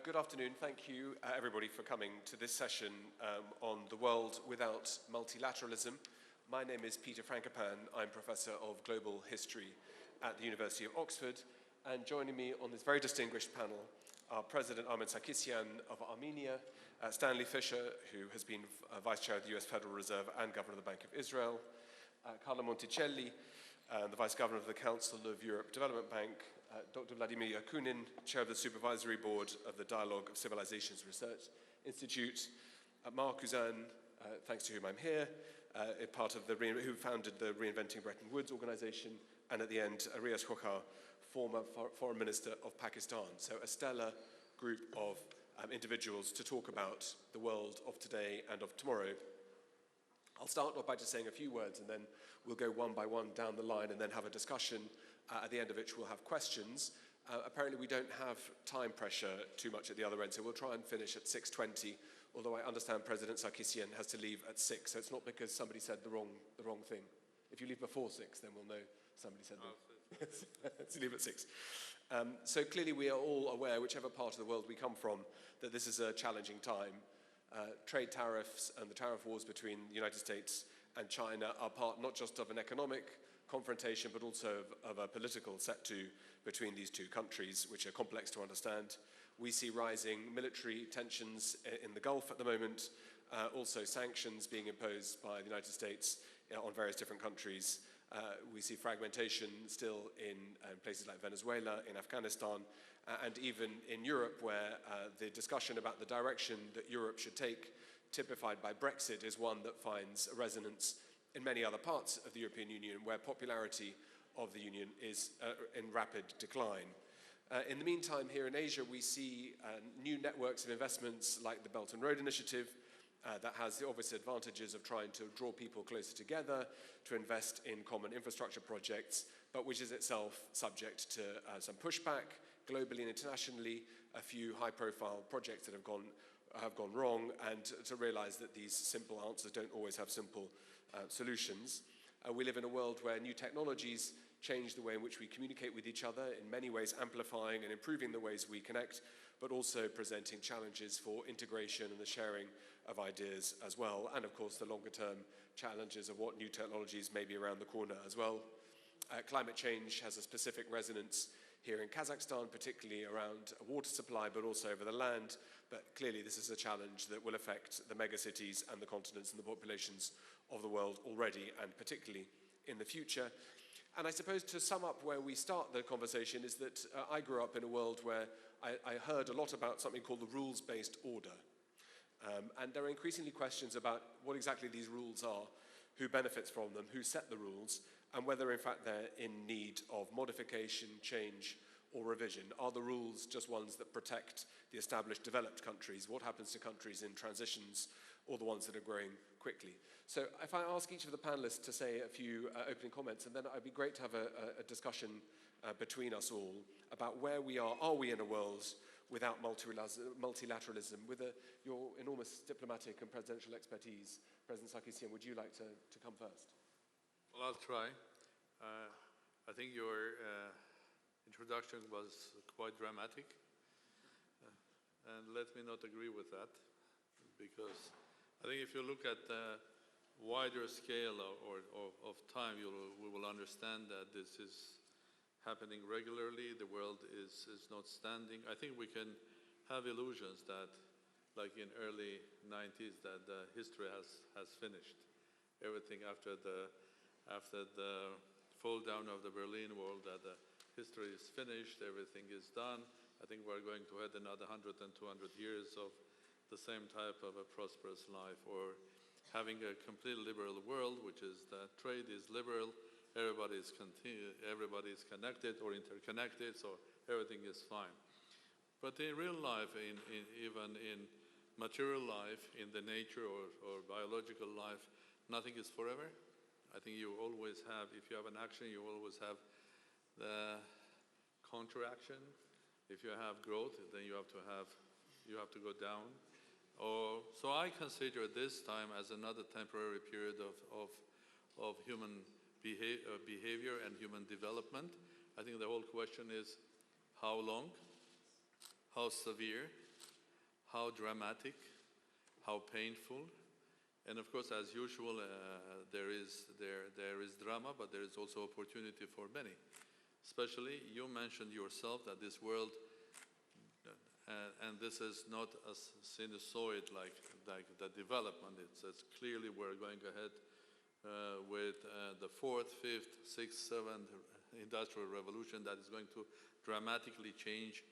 Good afternoon. Thank you, everybody, for coming to this session on the world without multilateralism. My name is Peter Frankopan. I'm Professor of Global History at the University of Oxford. And joining me on this very distinguished panel are President Ahmed Sarkisyan of Armenia, Stanley Fischer, who has been Vice Chair of the US Federal Reserve and Governor of the Bank of Israel, Carlo Monticelli, the Vice Governor of the Council of Europe Development Bank, Dr. Vladimir Yakunin, Chair of the Supervisory Board of the Dialogue of Civilizations Research Institute, Mark Uzan, thanks to whom I'm here, who founded the Reinventing Bretton Woods organization, and at the end, Riaz Khokhar, former Foreign Minister of Pakistan. So a stellar group of individuals to talk about the world of today and of tomorrow. I'll start off by just saying a few words, and then we'll go one by one down the line and then have a discussion, at the end of which we'll have questions. Apparently we don't have time pressure too much at the other end, so we'll try and finish at 6:20, although I understand President Sarkisyan has to leave at 6, so it's not because somebody said the wrong thing. If you leave before 6, then we'll know somebody said that. So leave at 6. So clearly we are all aware, whichever part of the world we come from, that this is a challenging time. Trade tariffs and the tariff wars between the United States and China are part not just of an economic confrontation, but also of a political set-to between these two countries, which are complex to understand. We see rising military tensions in the Gulf at the moment, also sanctions being imposed by the United States on various different countries. We see fragmentation still in places like Venezuela, in Afghanistan, and even in Europe, where the discussion about the direction that Europe should take, typified by Brexit, is one that finds a resonance in many other parts of the European Union, where popularity of the Union is in rapid decline. In the meantime, here in Asia, we see new networks of investments like the Belt and Road Initiative that has the obvious advantages of trying to draw people closer together, to invest in common infrastructure projects, but which is itself subject to some pushback globally and internationally, a few high-profile projects that have gone wrong, and to realize that these simple answers don't always have simple solutions. We live in a world where new technologies change the way in which we communicate with each other, in many ways amplifying and improving the ways we connect, but also presenting challenges for integration and the sharing of ideas as well, and of course the longer-term challenges of what new technologies may be around the corner as well. Climate change has a specific resonance here in Kazakhstan, particularly around water supply, but also over the land. But clearly this is a challenge that will affect the megacities and the continents and the populations of the world already, and particularly in the future. And I suppose to sum up where we start the conversation is that I grew up in a world where I heard a lot about something called the rules-based order. And there are increasingly questions about what exactly these rules are, who benefits from them, who set the rules, and whether in fact they're in need of modification, change, or revision. Are the rules just ones that protect the established developed countries? What happens to countries in transitions, or the ones that are growing quickly? So if I ask each of the panelists to say a few opening comments, and then it'd be great to have a discussion between us all about where we are. Are we in a world without multilateralism? With your enormous diplomatic and presidential expertise, President Sarkisyan, would you like to come first? Well, I'll try. I think your introduction was quite dramatic, and let me not agree with that, because I think if you look at the wider scale of time, we will understand that this is happening regularly. The world is not standing. I think we can have illusions that, like in early 90s, that history has finished. Everything after the fall down of the Berlin Wall, that the history is finished, everything is done. I think we're going to have another 100 and 200 years of the same type of a prosperous life, or having a completely liberal world, which is that trade is liberal, everybody is connected or interconnected, so everything is fine. But in real life, even in material life, in the nature or biological life, nothing is forever. I think you always have, if you have an action, you always have the counteraction. If you have growth, then you have to go down. So I consider this time as another temporary period of human behavior and human development. I think the whole question is how long, how severe, how dramatic, how painful. And of course, as usual, there is drama, but there is also opportunity for many. Especially, you mentioned yourself that this world, and this is not a sinusoid like the development. It's clearly we're going ahead with the fourth, fifth, sixth, seventh industrial revolution that is going to dramatically change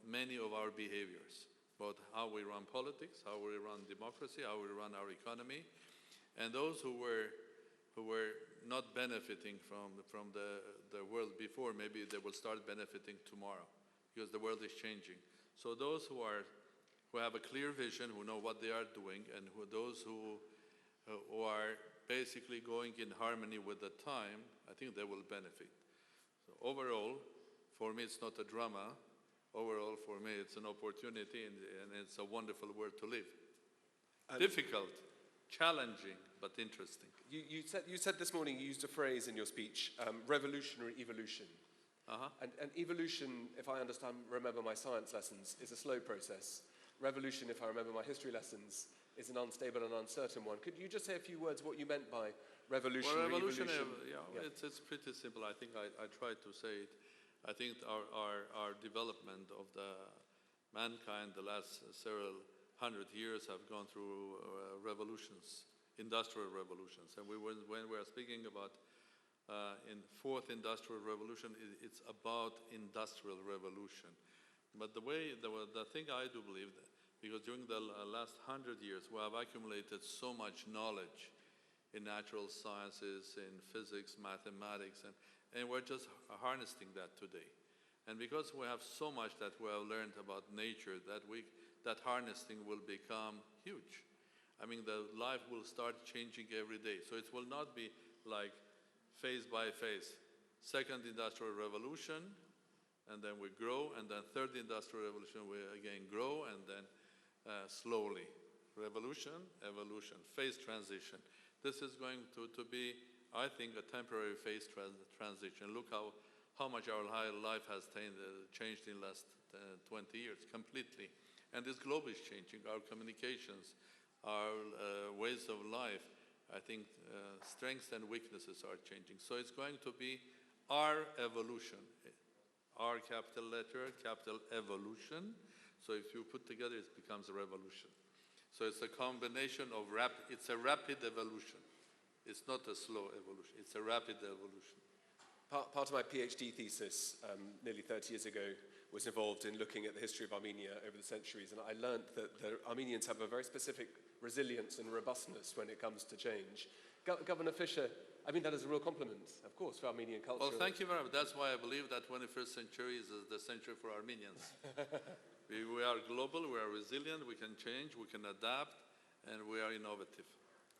many of our behaviors, both how we run politics, how we run democracy, how we run our economy. And those who were not benefiting from the world before, maybe they will start benefiting tomorrow because the world is changing. So those who have a clear vision, who know what they are doing, and those who are basically going in harmony with the time, I think they will benefit. So overall, for me, it's not a drama. Overall, for me, it's an opportunity, and it's a wonderful world to live. Difficult, challenging, but interesting. You said this morning, you used a phrase in your speech, revolutionary evolution. And evolution, if I remember my science lessons, is a slow process. Revolution, if I remember my history lessons, is an unstable and uncertain one. Could you just say a few words what you meant by revolutionary evolution? It's pretty simple. I think I tried to say it. I think our development of the mankind the last several hundred years have gone through revolutions, industrial revolutions. And when we are speaking about in fourth industrial revolution, it's about industrial revolution. But the thing I do believe, because during the last 100 years, we have accumulated so much knowledge in natural sciences, in physics, mathematics, and we're just harnessing that today. And because we have so much that we have learned about nature, that harnessing will become huge. I mean, the life will start changing every day. So it will not be like phase by phase. Second industrial revolution, and then we grow, and then third industrial revolution, we again grow, and then slowly. Revolution, evolution, phase transition. This is going to be, I think, a temporary phase transition. Look how much our life has changed in the last 20 years, completely. And this globe is changing. Our communications, our ways of life, I think strengths and weaknesses are changing. So it's going to be our evolution. R capital letter, capital evolution. So if you put together, it becomes a revolution. So it's a combination of it's a rapid evolution. It's not a slow evolution, it's a rapid evolution. Part of my PhD thesis nearly 30 years ago was involved in looking at the history of Armenia over the centuries, and I learned that the Armenians have a very specific resilience and robustness when it comes to change. Governor Fisher, I mean that is a real compliment, of course, for Armenian culture. Well, thank you very much. That's why I believe that 21st century is the century for Armenians. We are global, we are resilient, we can change, we can adapt, and we are innovative.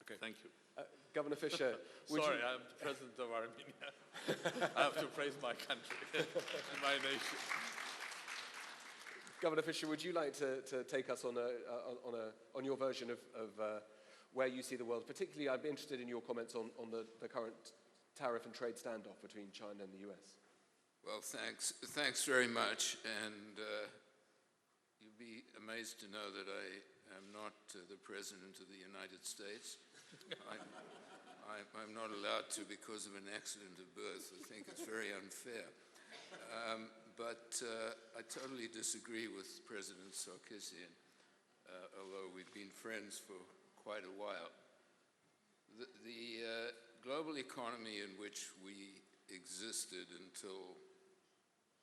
Okay. Thank you. Governor Fisher, sorry, I'm the president of Armenia. I have to praise my country and my nation. Governor Fisher, would you like to take us on your version of where you see the world? Particularly, I'd be interested in your comments on the current tariff and trade standoff between China and the US. Well, thanks very much, and you'll be amazed to know that I am not the President of the United States. I'm not allowed to because of an accident of birth. I think it's very unfair. But I totally disagree with President Sarkisian, although we've been friends for quite a while. The global economy in which we existed until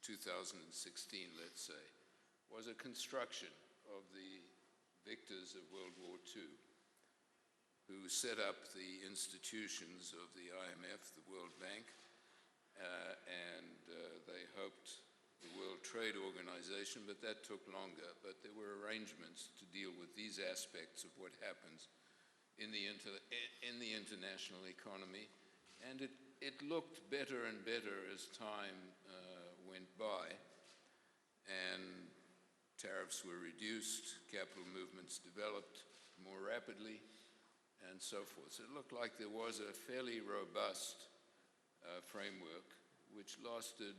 2016, let's say, was a construction of the victors of World War II, who set up the institutions of the IMF, the World Bank, and they hoped the World Trade Organization, but that took longer. But there were arrangements to deal with these aspects of what happens in the international economy, and it looked better and better as time went by, and tariffs were reduced, capital movements developed more rapidly, and so forth. So it looked like there was a fairly robust framework which lasted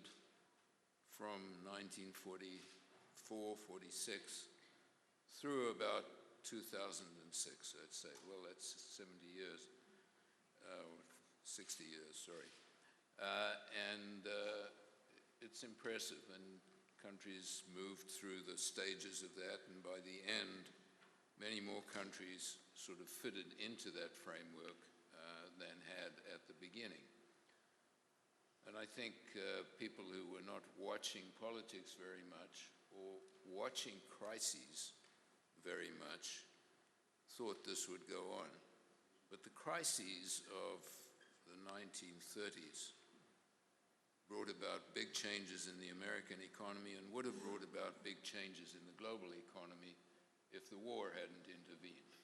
from 1944 44, 46, through about 2006, let's say. Well, that's 70 years, 60 years, sorry. And it's impressive, and countries moved through the stages of that, and by the end, many more countries sort of fitted into that framework than had at the beginning. And I think people who were not watching politics very much or watching crises very much thought this would go on. But the crises of the 1930s brought about big changes in the American economy and would have brought about big changes in the global economy if the war hadn't intervened.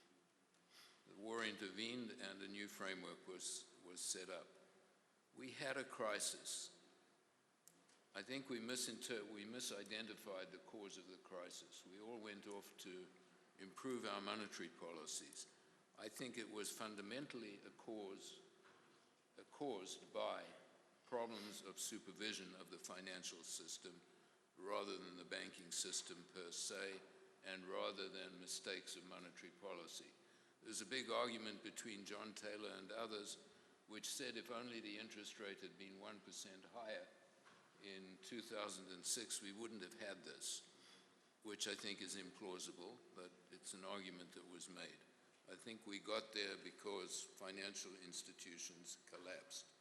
The war intervened and a new framework was set up. We had a crisis. I think we misidentified the cause of the crisis. We all went off to improve our monetary policies. I think it was fundamentally caused by problems of supervision of the financial system rather than the banking system per se, and rather than mistakes of monetary policy. There's a big argument between John Taylor and others which said if only the interest rate had been 1% higher in 2006, we wouldn't have had this, which I think is implausible, but it's an argument that was made. I think we got there because financial institutions collapsed,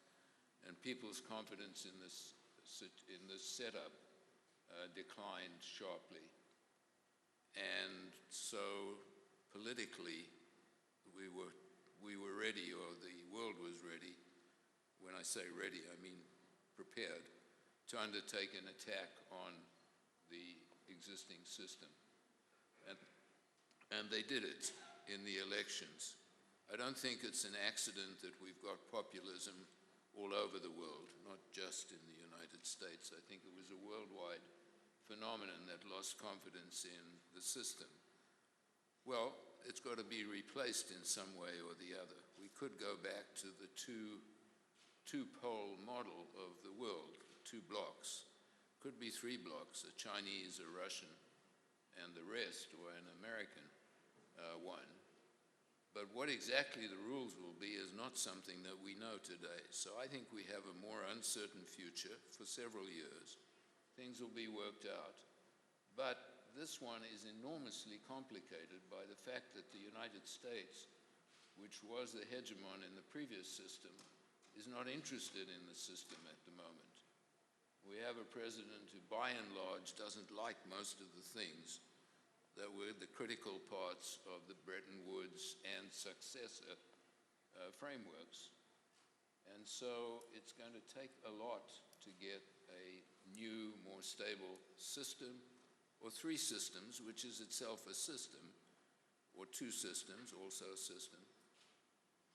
and people's confidence in this setup declined sharply. And so politically, we were ready, or the world was ready. When I say ready, I mean prepared to undertake an attack on the existing system. And they did it in the elections. I don't think it's an accident that we've got populism all over the world, not just in the United States. I think it was a worldwide phenomenon that lost confidence in the system. Well, it's got to be replaced in some way or the other. We could go back to the two-pole model of the world, 2 blocks. Could be 3 blocks, a Chinese, a Russian, and the rest, or an American one. But what exactly the rules will be is not something that we know today. So I think we have a more uncertain future for several years. Things will be worked out. But this one is enormously complicated by the fact that the United States, which was the hegemon in the previous system, is not interested in the system at the moment. We have a president who, by and large, doesn't like most of the things that were the critical parts of the Bretton Woods and successor frameworks. And so it's going to take a lot to get a new, more stable system, or 3 systems, which is itself a system, or 2 systems, also a system.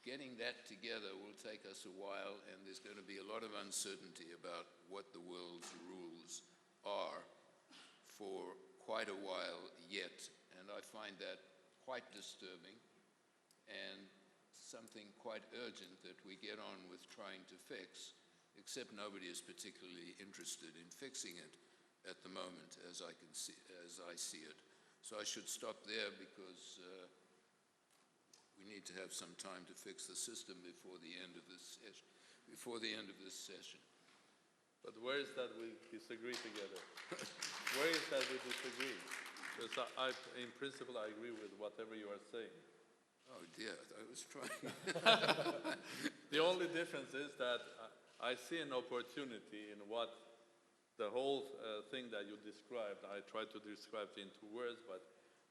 Getting that together will take us a while, and there's going to be a lot of uncertainty about what the world's rules are for quite a while yet. And I find that quite disturbing and something quite urgent that we get on with trying to fix, except nobody is particularly interested in fixing it at the moment, as I see it. So I should stop there because we need to have some time to fix the system before the end of this session. But where is that we disagree together? Where is that we disagree? Because in principle, I agree with whatever you are saying. Oh dear, I was trying. The only difference is that I see an opportunity in what the whole thing that you described. I tried to describe it in 2 words, but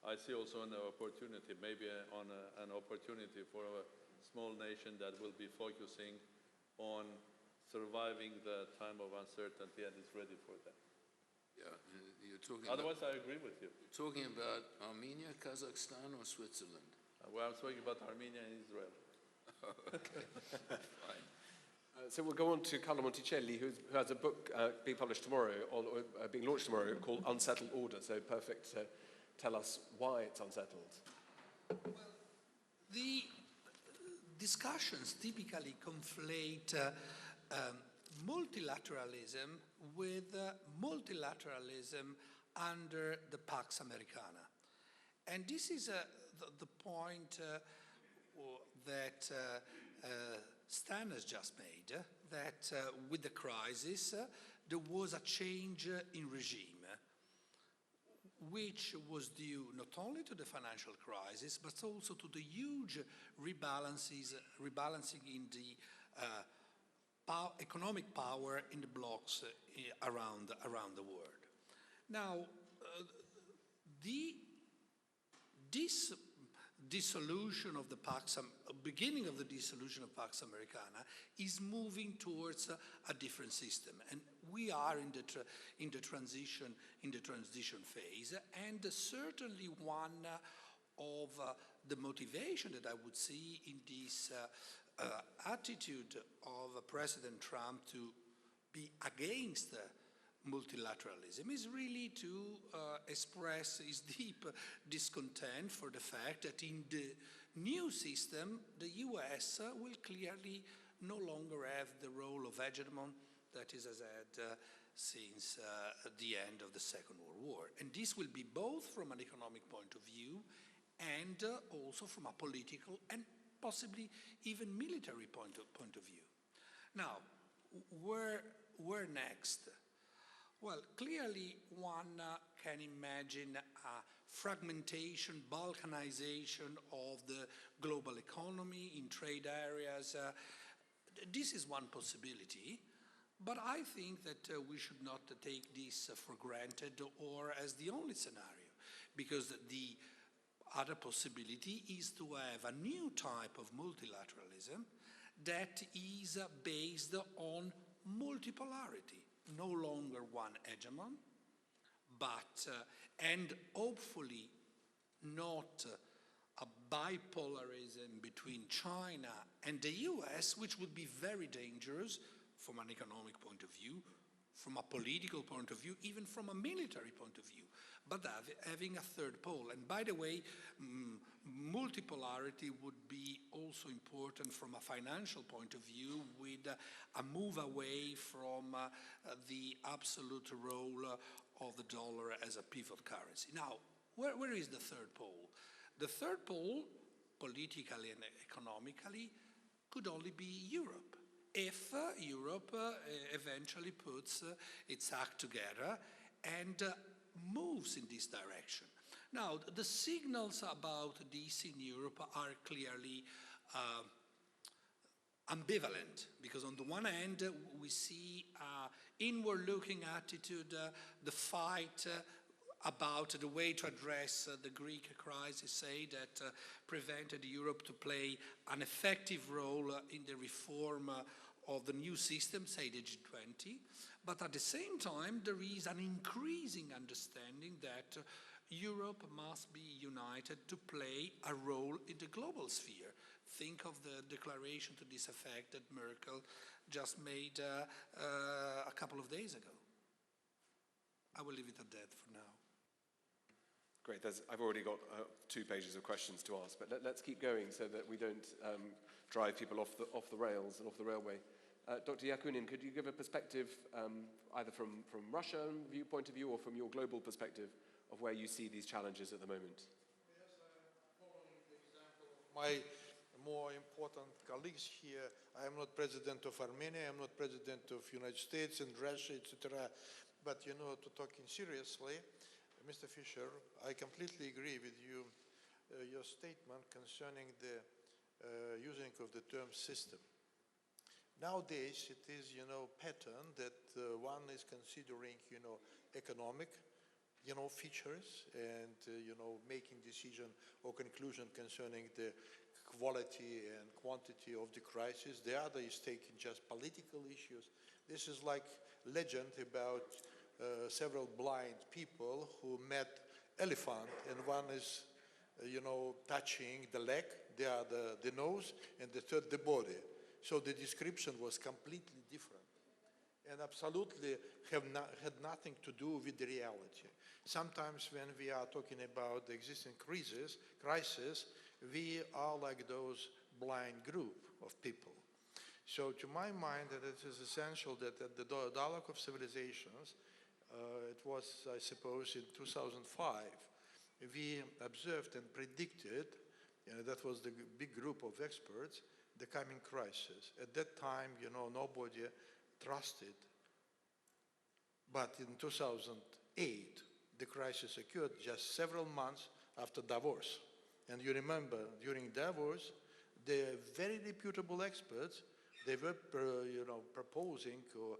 I see also an opportunity, maybe an opportunity for a small nation that will be focusing on surviving the time of uncertainty and is ready for that. Yeah, you're talking Otherwise, I agree with you. Talking about Armenia, Kazakhstan, or Switzerland? Well, I'm talking about Armenia and Israel. Okay, fine. So we'll go on to Carlo Monticelli, who has a book being published tomorrow, being launched tomorrow, called Unsettled Order. So perfect to tell us why it's unsettled. Well, the discussions typically conflate multilateralism with multilateralism under the Pax Americana. And this is the point that Stan has just made, that with the crisis, there was a change in regime, which was due not only to the financial crisis, but also to the huge rebalancing in the economic power in the blocks around the world. Now, this dissolution of the beginning of the dissolution of Pax Americana is moving towards a different system, and we are in the transition phase. And certainly one of the motivation that I would see in this attitude of President Trump to be against multilateralism is really to express his deep discontent for the fact that in the new system, the US will clearly no longer have the role of hegemon that it has had since the end of the Second World War. And this will be both from an economic point of view and also from a political and possibly even military point of view. Now, where next? Well, clearly one can imagine a fragmentation, balkanization of the global economy in trade areas. This is one possibility, but I think that we should not take this for granted or as the only scenario, because the other possibility is to have a new type of multilateralism that is based on multipolarity. No longer one hegemon, but, and hopefully not a bipolarism between China and the US, which would be very dangerous from an economic point of view, from a political point of view, even from a military point of view, but having a third pole. And by the way, multipolarity would be also important from a financial point of view, with a move away from the absolute role of the dollar as a pivot currency. Now, where is the third pole? The third pole, politically and economically, could only be Europe, if Europe eventually puts its act together and moves in this direction. Now, the signals about this in Europe are clearly ambivalent, because on the one hand, we see an inward-looking attitude, the fight about the way to address the Greek crisis, say, that prevented Europe to play an effective role in the reform of the new system, say the G20. But at the same time, there is an increasing understanding that Europe must be united to play a role in the global sphere. Think of the declaration to this effect that Merkel just made a couple of days ago. I will leave it at that for now. Great. I've already got 2 pages of questions to ask, but let's keep going so that we don't drive people off the rails and off the railway. Dr. Yakunin, could you give a perspective, either from Russian point of view or from your global perspective, of where you see these challenges at the moment? Yes, following the example of my more important colleagues here. I am not president of Armenia, I am not president of United States and Russia, etc. But, you know, to talking seriously, Mr. Fischer, I completely agree with you, your statement concerning the using of the term system. Nowadays, it is, you know, pattern that one is considering, you know, economic, you know, features and, you know, making decision or conclusion concerning the quality and quantity of the crisis. The other is taking just political issues. This is like legend about several blind people who met elephant, and one is, you know, touching the leg, the other the nose, and the third the body. So the description was completely different and absolutely had nothing to do with the reality. Sometimes when we are talking about the existing crisis, we are like those blind group of people. So to my mind, that it is essential that at the dialogue of civilizations, it was, I suppose, in 2005, we observed and predicted, that was the big group of experts, the coming crisis. At that time, nobody trusted. But in 2008, the crisis occurred just several months after Davos. And you remember, during Davos, the very reputable experts, they were, proposing or,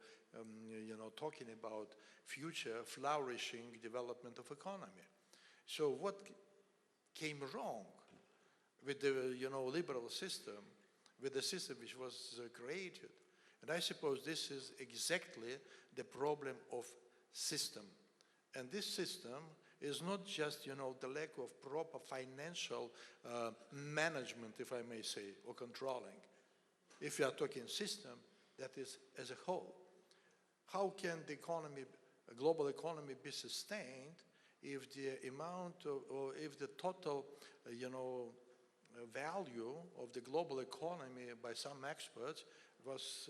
talking about future flourishing development of economy. So what came wrong with the, liberal system, with the system which was created? And I suppose this is exactly the problem of system. And this system is not just, the lack of proper financial management, if I may say, or controlling. If you are talking system, that is as a whole. How can the economy, global economy, be sustained if the amount of, or if the total, value of the global economy by some experts was,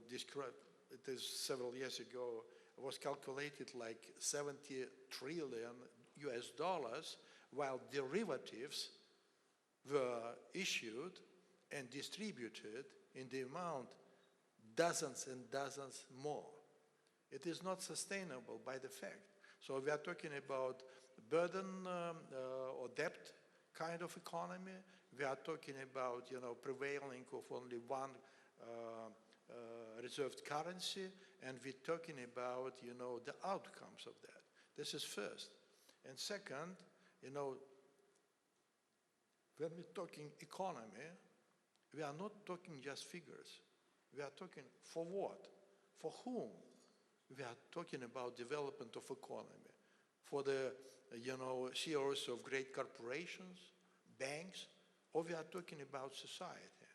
described, it is several years ago, was calculated like 70 trillion US dollars, while derivatives were issued and distributed in the amount dozens and dozens more. It is not sustainable by the fact. So we are talking about burden or debt kind of economy. We are talking about, prevailing of only one reserved currency, and we're talking about, the outcomes of that. This is first. And second, when we're talking economy, we are not talking just figures. We are talking for what? For whom? We are talking about development of economy. For the, CEOs of great corporations, banks, or we are talking about society.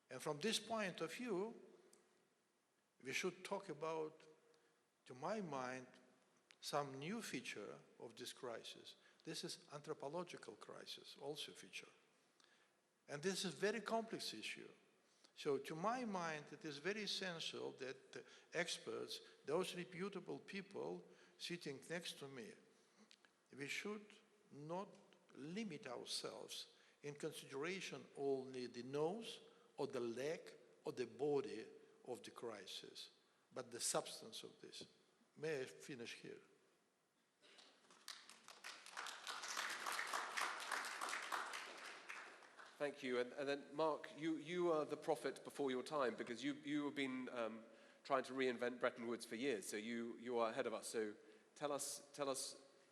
And from this point of view, we should talk about, to my mind, some new feature of this crisis. This is anthropological crisis, also feature. And this is a very complex issue. So to my mind, it is very essential that the experts, those reputable people sitting next to me, we should not limit ourselves in consideration only the nose or the leg or the body of the crisis, but the substance of this. May I finish here? Thank you. And then, Mark, you are the prophet before your time, because you have been trying to reinvent Bretton Woods for years, so you are ahead of us. So tell us,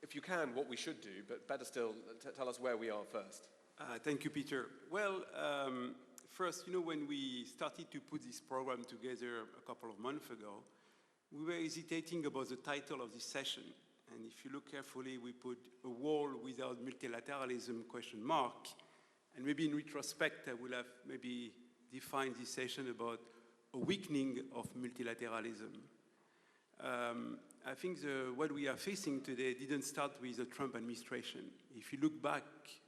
if you can, what we should do, but better still, tell us where we are first. Thank you, Peter. Well, first, when we started to put this program together a couple of months ago, we were hesitating about the title of this session. And if you look carefully, we put a world without multilateralism ? And maybe in retrospect, I will have maybe defined this session about a weakening of multilateralism. I think what we are facing today didn't start with the Trump administration. If you look back,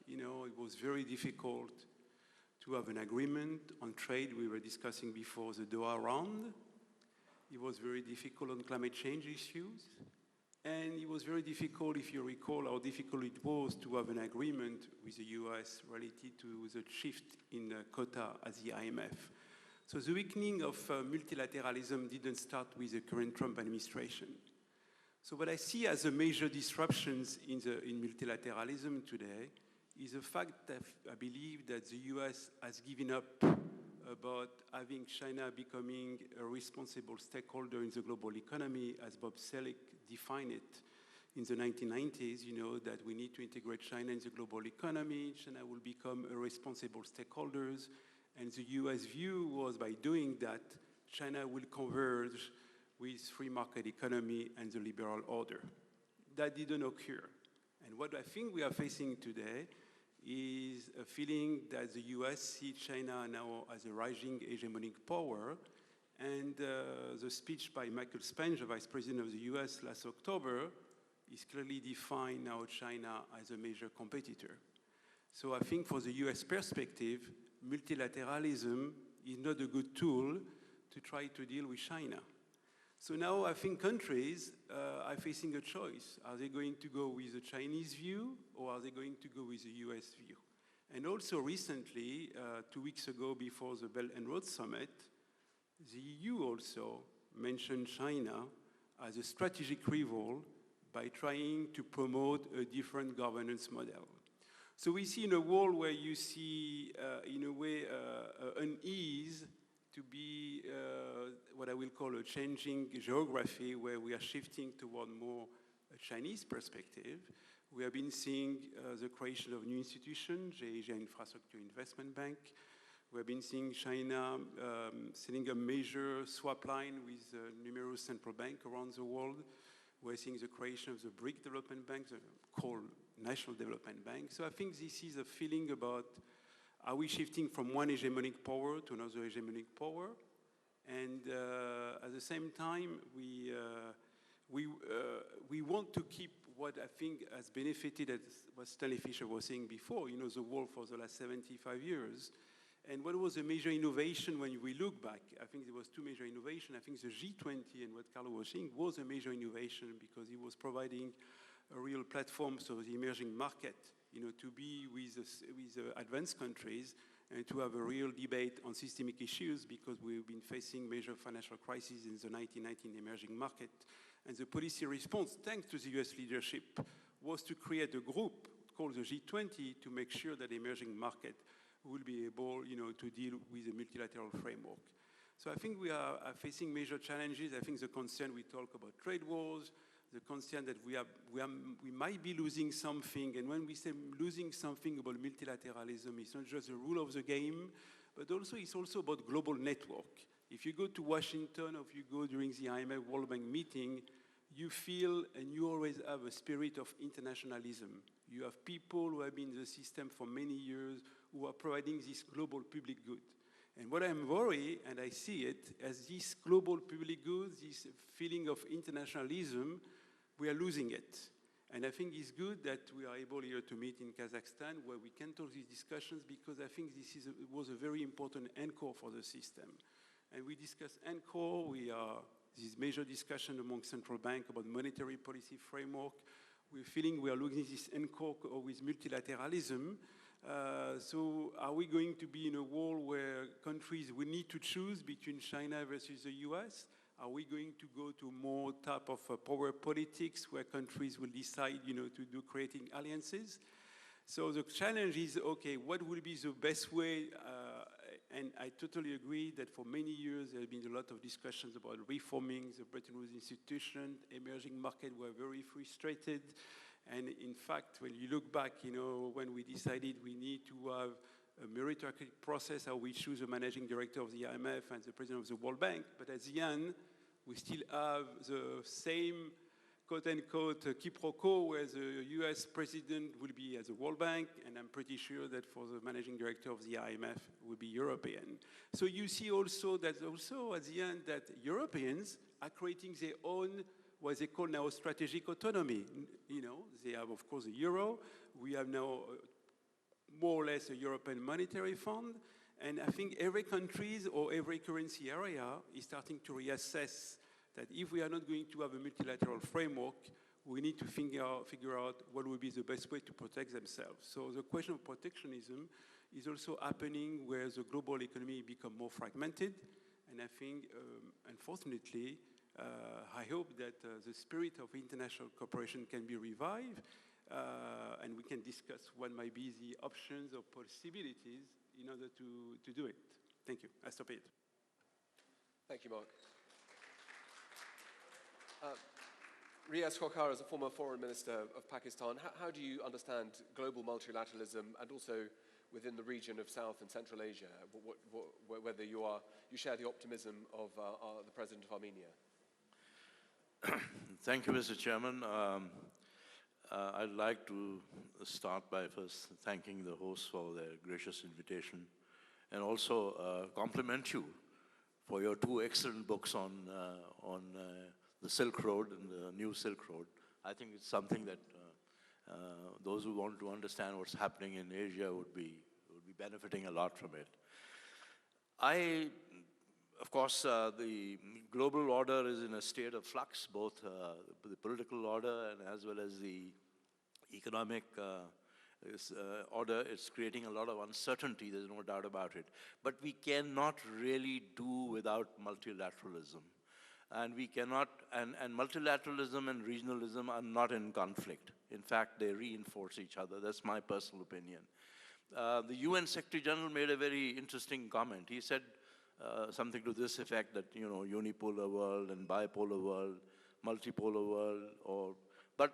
it was very difficult to have an agreement on trade. We were discussing before the Doha round. It was very difficult on climate change issues. And it was very difficult, if you recall, how difficult it was to have an agreement with the US related to the shift in quota at the IMF. So the weakening of multilateralism didn't start with the current Trump administration. So what I see as the major disruptions in multilateralism today is the fact that I believe that the US has given up about having China becoming a responsible stakeholder in the global economy, as Bob Selig defined it in the 1990s, that we need to integrate China in the global economy. China will become a responsible stakeholder. And the US view was, by doing that, China will converge with free market economy and the liberal order. That didn't occur. And what I think we are facing today is a feeling that the US see China now as a rising hegemonic power. And the speech by Michael Spence, the Vice President of the US last October, is clearly defined now China as a major competitor. So I think for the US perspective, multilateralism is not a good tool to try to deal with China. So now I think countries are facing a choice. Are they going to go with a Chinese view, or are they going to go with a US view? And also recently, 2 weeks ago before the Belt and Road Summit, the EU also mentioned China as a strategic rival by trying to promote a different governance model. So we see in a world where you see, in a way, unease to be what I will call a changing geography, where we are shifting toward more a Chinese perspective. We have been seeing the creation of new institutions, the Asia Infrastructure Investment Bank. We have been seeing China setting a major swap line with numerous central banks around the world. We're seeing the creation of the BRIC development bank, the called National Development Bank. So I think this is a feeling about, are we shifting from one hegemonic power to another hegemonic power? And at the same time, we want to keep what I think has benefited, as what Stanley Fischer was saying before, you know, the world for the last 75 years. And what was a major innovation when we look back? I think there was two major innovations. I think the G20 and what Carlo was saying was a major innovation, because it was providing a real platform for the emerging market, you know, to be with advanced countries and to have a real debate on systemic issues, because we've been facing major financial crises in the 1919 emerging market. And the policy response, thanks to the US leadership, was to create a group called the G20 to make sure that the emerging market will be able, you know, to deal with a multilateral framework. So I think we are facing major challenges. I think the concern, we talk about trade wars, the concern that we might be losing something. And when we say losing something about multilateralism, it's not just the rule of the game, but also it's also about global network. If you go to Washington, or if you go during the IMF World Bank meeting, you feel and you always have a spirit of internationalism. You have people who have been in the system for many years, who are providing this global public good. And what I'm worried, and I see it, as this global public good, this feeling of internationalism, we are losing it. And I think it's good that we are able here to meet in Kazakhstan, where we can talk these discussions, because I think this was a very important anchor for the system. And we discuss anchor, this major discussion among central banks about monetary policy framework. We're feeling we are losing this anchor with multilateralism. So are we going to be in a world where countries will need to choose between China versus the US? Are we going to go to more type of power politics, where countries will decide, you know, to do creating alliances? So the challenge is, okay, what will be the best way? And I totally agree that for many years there have been a lot of discussions about reforming the Bretton Woods institution. Emerging markets were very frustrated. And in fact, when you look back, you know, when we decided we need to have a meritocratic process, how we choose a managing director of the IMF and the president of the World Bank, but at the end, we still have the same quote-unquote quiproquo, where the US president will be at the World Bank, and I'm pretty sure that for the managing director of the IMF will be European. So you see also that also at the end that Europeans are creating their own, what they call now strategic autonomy. You know, they have, of course, the euro. We have now more or less a European monetary fund. And I think every country or every currency area is starting to reassess that if we are not going to have a multilateral framework, we need to figure out what would be the best way to protect themselves. So the question of protectionism is also happening where the global economy becomes more fragmented. And I think, unfortunately, I hope that the spirit of international cooperation can be revived, and we can discuss what might be the options or possibilities in order to do it. Thank you. I stop it. Thank you, Mark. Riaz Khokhar, as a former foreign minister of Pakistan, how do you understand global multilateralism, and also within the region of South and Central Asia, whether you share the optimism of the president of Armenia? Thank you, Mr. Chairman. I'd like to start by first thanking the hosts for their gracious invitation, and also compliment you for your two excellent books on the Silk Road and the new Silk Road. I think it's something that those who want to understand what's happening in Asia would be benefiting a lot from it. Of course, the global order is in a state of flux, both the political order and as well as the economic order. It's creating a lot of uncertainty, there's no doubt about it. But we cannot really do without multilateralism. And we cannot, and multilateralism and regionalism are not in conflict. In fact, they reinforce each other. That's my personal opinion. The UN Secretary General made a very interesting comment. He said something to this effect that, you know, unipolar world and bipolar world, multipolar world, but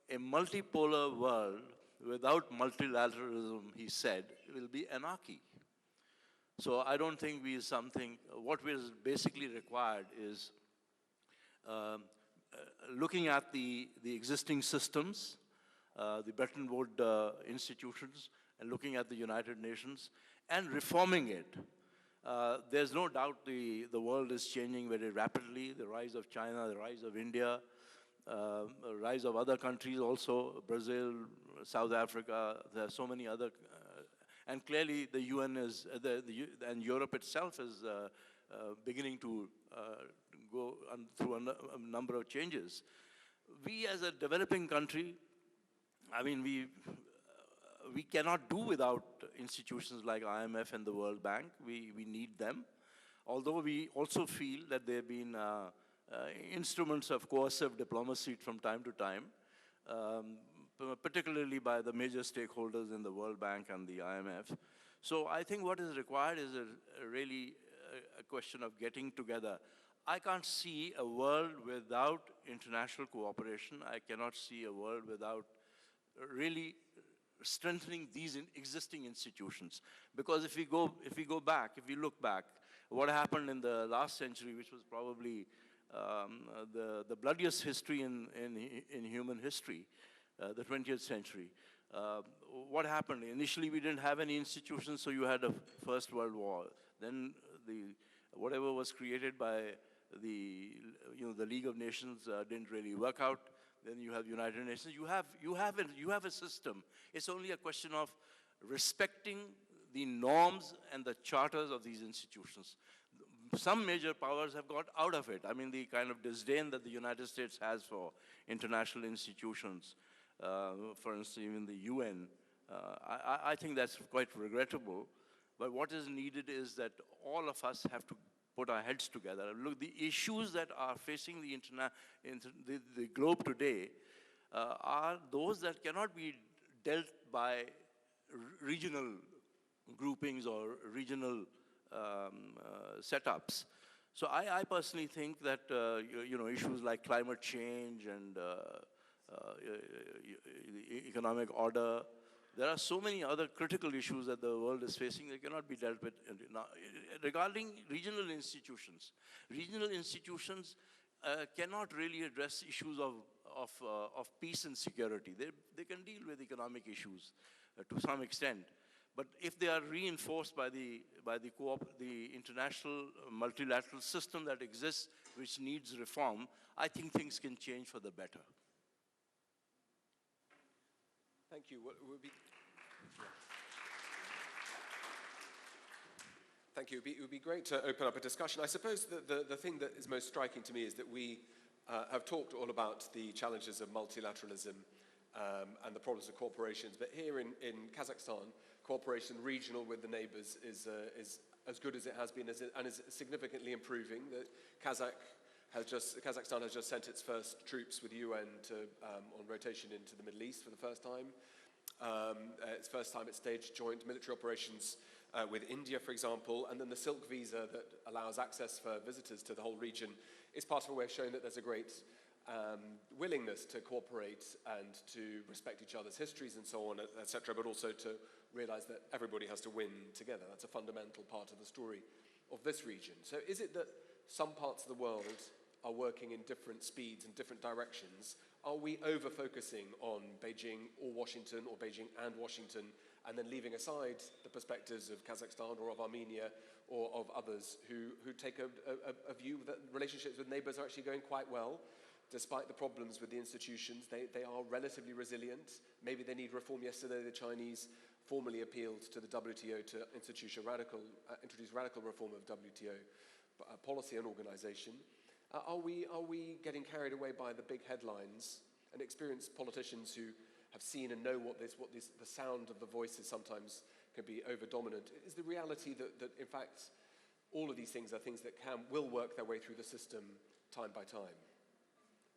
a multipolar world without multilateralism, he said, will be anarchy. So I don't think what is basically required is looking at the existing systems, the Bretton Woods institutions, and looking at the United Nations, and reforming it. There's no doubt the world is changing very rapidly. The rise of China, the rise of India, the rise of other countries also, Brazil, South Africa, there are so many other, and clearly the UN is, and Europe itself is beginning to go through a number of changes. We as a developing country, I mean, we cannot do without institutions like IMF and the World Bank. We need them. Although we also feel that there have been instruments of coercive diplomacy from time to time, particularly by the major stakeholders in the World Bank and the IMF. So I think what is required is really a question of getting together. I can't see a world without international cooperation. I cannot see a world without really strengthening these existing institutions. Because if we look back, what happened in the last century, which was probably the bloodiest history in human history, the 20th century. What happened? Initially, we didn't have any institutions, so you had a First World War. Then whatever was created by the League of Nations didn't really work out. Then you have United Nations. You have a system. It's only a question of respecting the norms and the charters of these institutions. Some major powers have got out of it. I mean, the kind of disdain that the United States has for international institutions, for instance, even the UN, I think that's quite regrettable. But what is needed is that all of us have to put our heads together. Look, the issues that are facing the globe today are those that cannot be dealt by regional groupings or regional setups. So I personally think that issues like climate change and economic order, there are so many other critical issues that the world is facing that cannot be dealt with. Now, regarding regional institutions cannot really address issues of peace and security. They can deal with economic issues to some extent. But if they are reinforced by the international multilateral system that exists, which needs reform, I think things can change for the better. Thank you. Thank you. It would be great to open up a discussion. I suppose the thing that is most striking to me is that we have talked all about the challenges of multilateralism and the problems of corporations. But here in Kazakhstan, cooperation regional with the neighbors is as good as it has been and is significantly improving. Kazakhstan has just sent its first troops with the UN on rotation into the Middle East for the first time. It's the first time it staged joint military operations with India, for example, and then the Silk Visa that allows access for visitors to the whole region is part of a way of showing that there's a great willingness to cooperate and to respect each other's histories and so on, etc., but also to realize that everybody has to win together. That's a fundamental part of the story of this region. So is it that some parts of the world are working in different speeds and different directions? Are we over-focusing on Beijing or Washington, or Beijing and Washington, and then leaving aside the perspectives of Kazakhstan or of Armenia or of others who take a view that relationships with neighbors are actually going quite well, despite the problems with the institutions? They are relatively resilient. Maybe they need reform. Yesterday, the Chinese formally appealed to the WTO to introduce radical reform of WTO. policy and organization. Are we getting carried away by the big headlines and experienced politicians who have seen and know the sound of the voices sometimes can be over-dominant? Is the reality that in fact all of these things are things that will work their way through the system time by time?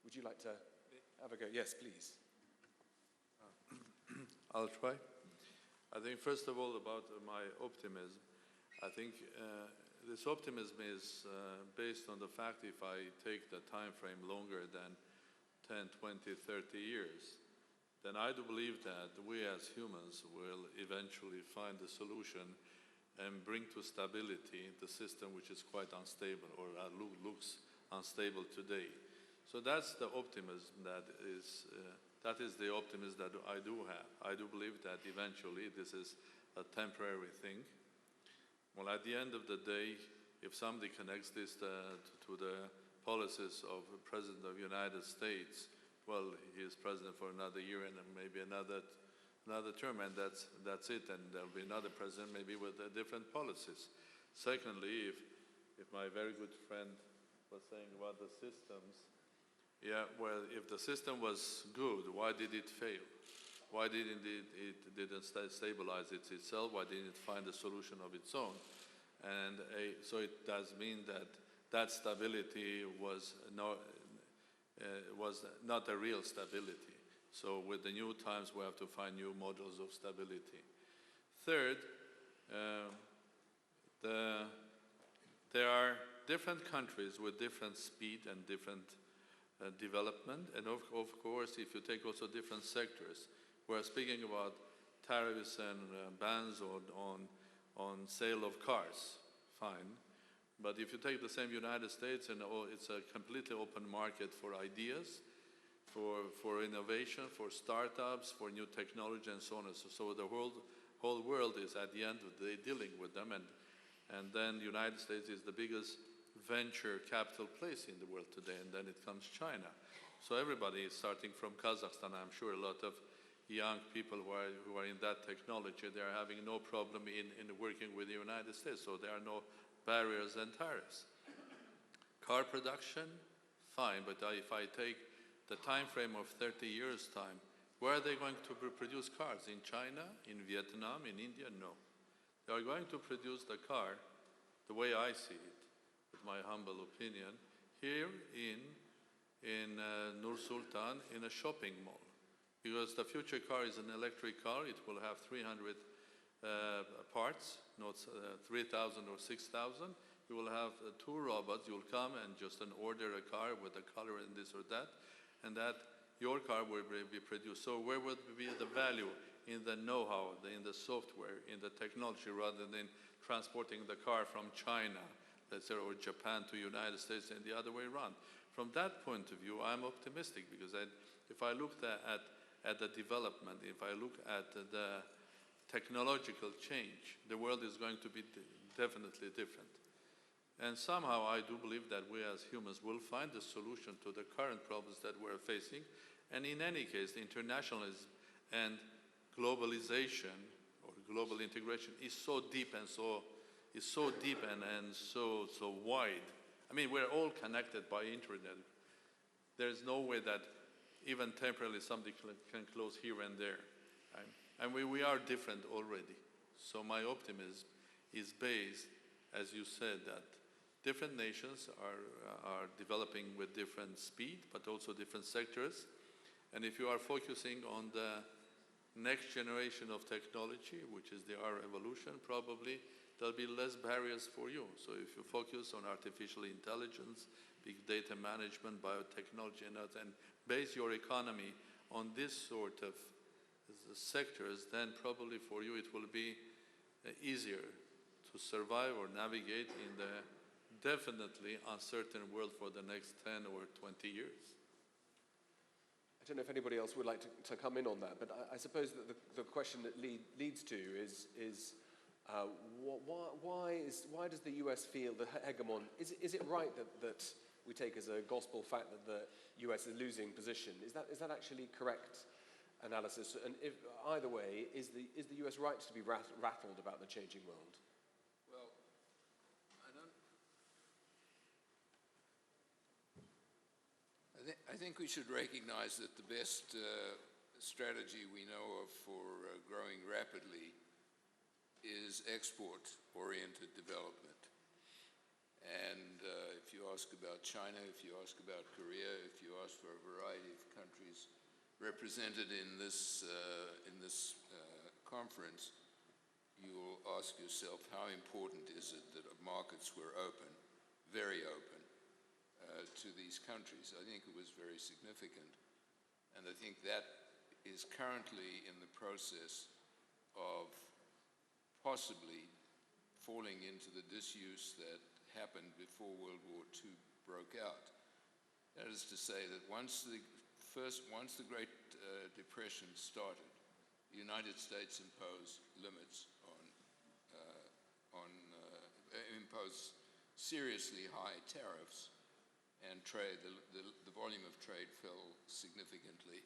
Would you like to have a go? Yes, please. I'll try. I think first of all about my optimism. I think this optimism is based on the fact if I take the time frame longer than 10, 20, 30 years, then I do believe that we as humans will eventually find a solution and bring to stability the system which is quite unstable or looks unstable today. So that's the optimism that is the optimism that I do have. I do believe that eventually this is a temporary thing. Well, at the end of the day, if somebody connects this to the policies of the President of the United States, well, he is president for another year and maybe another term, and that's it. And there'll be another president, maybe with different policies. Secondly, if my very good friend was saying about the systems, yeah, well, if the system was good, why did it fail? Why didn't it stabilize itself? Why didn't it find a solution of its own? And so it does mean that stability was not a real stability. So with the new times, we have to find new models of stability. Third, there are different countries with different speed and different development. And of course, if you take also different sectors, we're speaking about tariffs and bans on sale of cars, fine. But if you take the same United States, and it's a completely open market for ideas, for innovation, for startups, for new technology, and so on and so on. So the whole world is at the end of the day dealing with them, and then the United States is the biggest venture capital place in the world today, and then it comes China. So everybody is starting from Kazakhstan. I'm sure a lot of young people who are in that technology, they are having no problem in working with the United States, so there are no barriers and tariffs. Car production, fine, but if I take the time frame of 30 years' time, where are they going to produce cars? In China, in Vietnam, in India? No. They are going to produce the car, the way I see it, with my humble opinion, here in Nur-Sultan, in a shopping mall. Because the future car is an electric car. It will have 300 parts, not 3,000 or 6,000. You will have two robots. You will come and just order a car with a color and this or that, and that your car will be produced. So where would be the value in the know-how, in the software, in the technology, rather than transporting the car from China, let's say, or Japan to United States and the other way around? From that point of view, I'm optimistic, because if I looked at the development, if I look at the technological change, the world is going to be definitely different. And somehow I do believe that we as humans will find a solution to the current problems that we're facing. And in any case, internationalism and globalization or global integration is so deep and so wide. I mean, we're all connected by internet. There's no way that even temporarily somebody can close here and there. Right? And we are different already. So my optimism is based, as you said, that different nations are developing with different speed, but also different sectors. And if you are focusing on the next generation of technology, which is the R evolution, probably there'll be less barriers for you. So if you focus on artificial intelligence, big data management, biotechnology, and base your economy on this sort of sectors, then probably for you it will be easier to survive or navigate in the definitely uncertain world for the next 10 or 20 years. I don't know if anybody else would like to come in on that, but I suppose that the question that leads to is why does the US feel the hegemon? Is it right that we take as a gospel fact that the US is losing position? Is that actually correct analysis? And if either way, is the US right to be rattled about the changing world? Well, I think we should recognize that the best strategy we know of for growing rapidly is export-oriented development. And if you ask about China, if you ask about Korea, if you ask for a variety of countries represented in this conference, you'll ask yourself, how important is it that markets were open, very open, to these countries? I think it was very significant. And I think that is currently in the process of possibly falling into the disuse that happened before World War II broke out. That is to say that once the Great Depression started, the United States imposed limits imposed seriously high tariffs, and trade, the volume of trade fell significantly.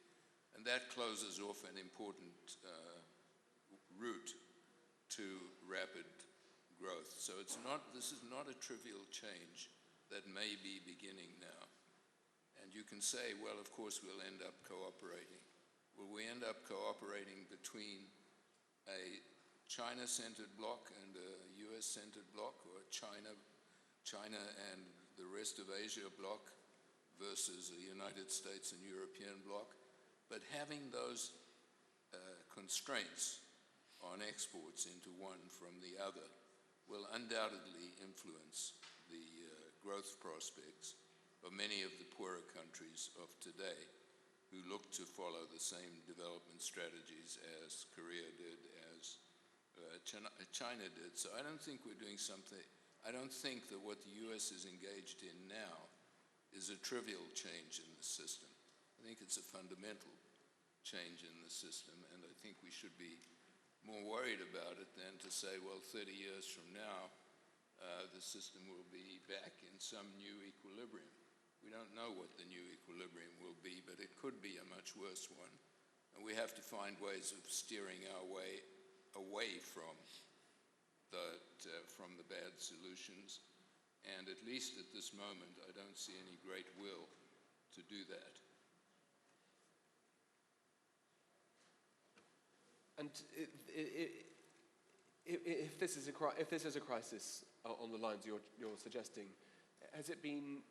And that closes off an important route to rapid growth. So this is not a trivial change that may be beginning now. And you can say, well, of course, we'll end up cooperating. Will we end up cooperating between a China-centered bloc and a US-centered bloc, or China and the rest of Asia bloc versus a United States and European bloc? But having those constraints on exports into one from the other will undoubtedly influence the growth prospects of many of the poorer countries of today who look to follow the same development strategies as Korea did, as China did. So I don't think we're doing something, I don't think that what the US is engaged in now is a trivial change in the system. I think it's a fundamental change in the system, and I think we should be more worried about it than to say, well, 30 years from now, the system will be back in some new equilibrium. We don't know what the new equilibrium will be, but it could be a much worse one. And we have to find ways of steering our way away from the bad solutions. And at least at this moment, I don't see any great will to do that. And if this is a crisis on the lines you're suggesting, has it been?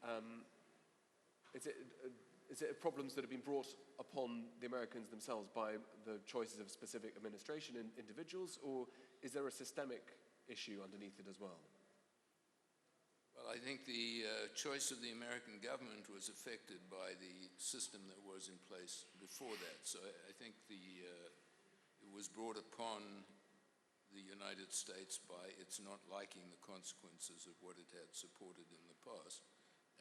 Is it problems that have been brought upon the Americans themselves by the choices of specific administration and individuals, or is there a systemic issue underneath it as well? Well, I think the choice of the American government was affected by the system that was in place before that. So I think it was brought upon the United States by its not liking the consequences of what it had supported in the past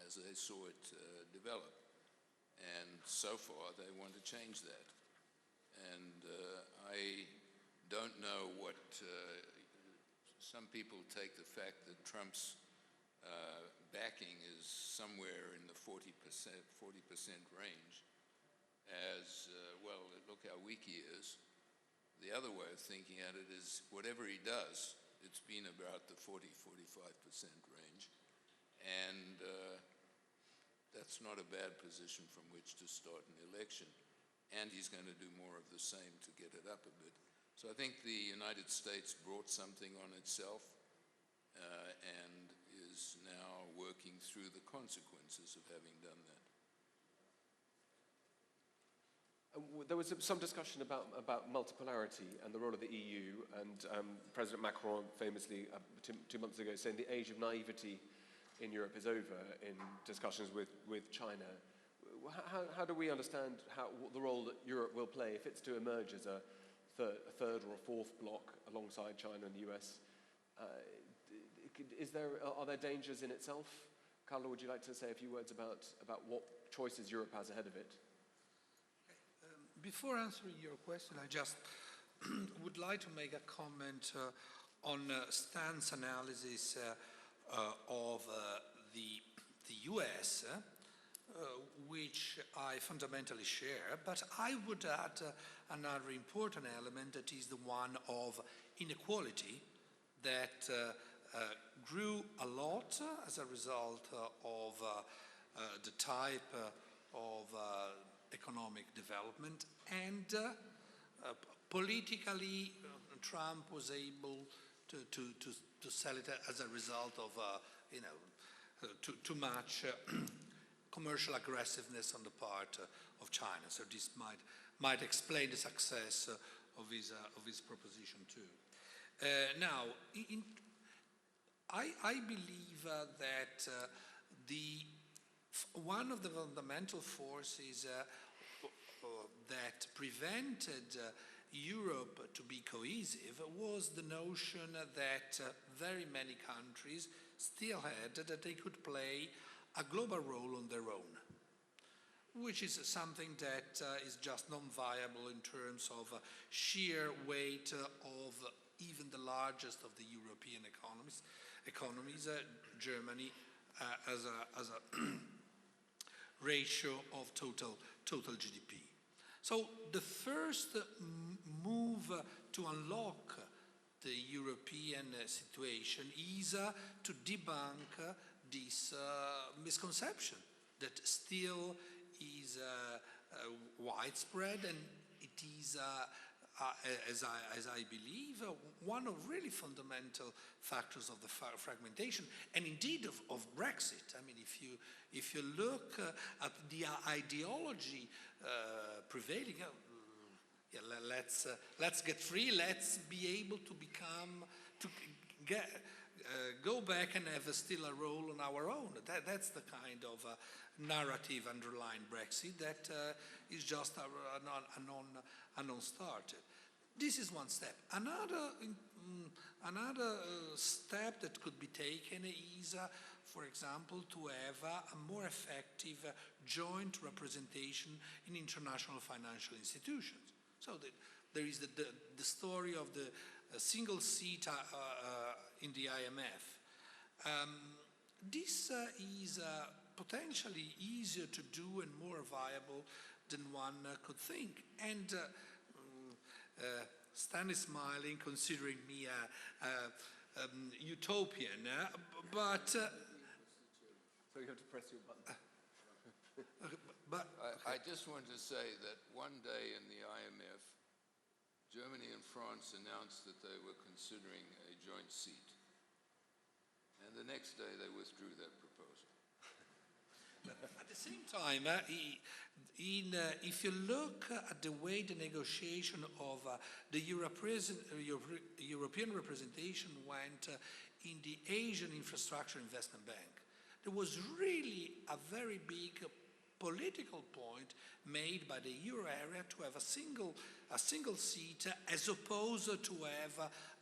as they saw it develop. And so far, they want to change that. And I don't know what, some people take the fact that Trump's backing is somewhere in the 40% range as, well, look how weak he is. The other way of thinking at it is whatever he does, it's been about the 40-45% range. And that's not a bad position from which to start an election. And he's going to do more of the same to get it up a bit. So I think the United States brought something on itself and is now working through the consequences of having done that. There was some discussion about multipolarity and the role of the EU, and President Macron famously 2 months ago saying the age of naivety in Europe is over in discussions with China. How do we understand the role that Europe will play if it's to emerge as a third or a fourth bloc alongside China and the US? Are there dangers in itself? Carlo, would you like to say a few words about what choices Europe has ahead of it? Before answering your question, I just would like to make a comment on stance analysis of the US, which I fundamentally share, but I would add another important element, that is the one of inequality that grew a lot as a result of the type of economic development, and politically Trump was able to sell it as a result of too much commercial aggressiveness on the part of China. So this might explain the success of his proposition too. Now, I believe that one of the fundamental forces that prevented Europe to be cohesive was the notion that very many countries still had that they could play a global role on their own, which is something that is just non-viable in terms of sheer weight of even the largest of the European economies, Germany, as a ratio of total GDP. So the first move to unlock the European situation is to debunk this misconception that still is widespread, and it is, as I believe, one of really fundamental factors of the fragmentation, and indeed of Brexit. I mean, if you look at the ideology prevailing, let's get free, let's be able to go back and have still a role on our own. That's the kind of narrative underlying Brexit that is just a non-starter. This is one step. Another step that could be taken is, for example, to have a more effective joint representation in international financial institutions. So there is the story of the single seat in the IMF. This is potentially easier to do and more viable than one could think. And Stan is smiling, considering me a utopian, but... So you have to press your button. I just wanted to say that one day in the IMF, Germany and France announced that they were considering a joint seat. And the next day they withdrew that proposal. At the same time, if you look at the way the negotiation of the European representation went in the Asian Infrastructure Investment Bank, there was really a very big political point made by the euro area to have a single seat, as opposed to have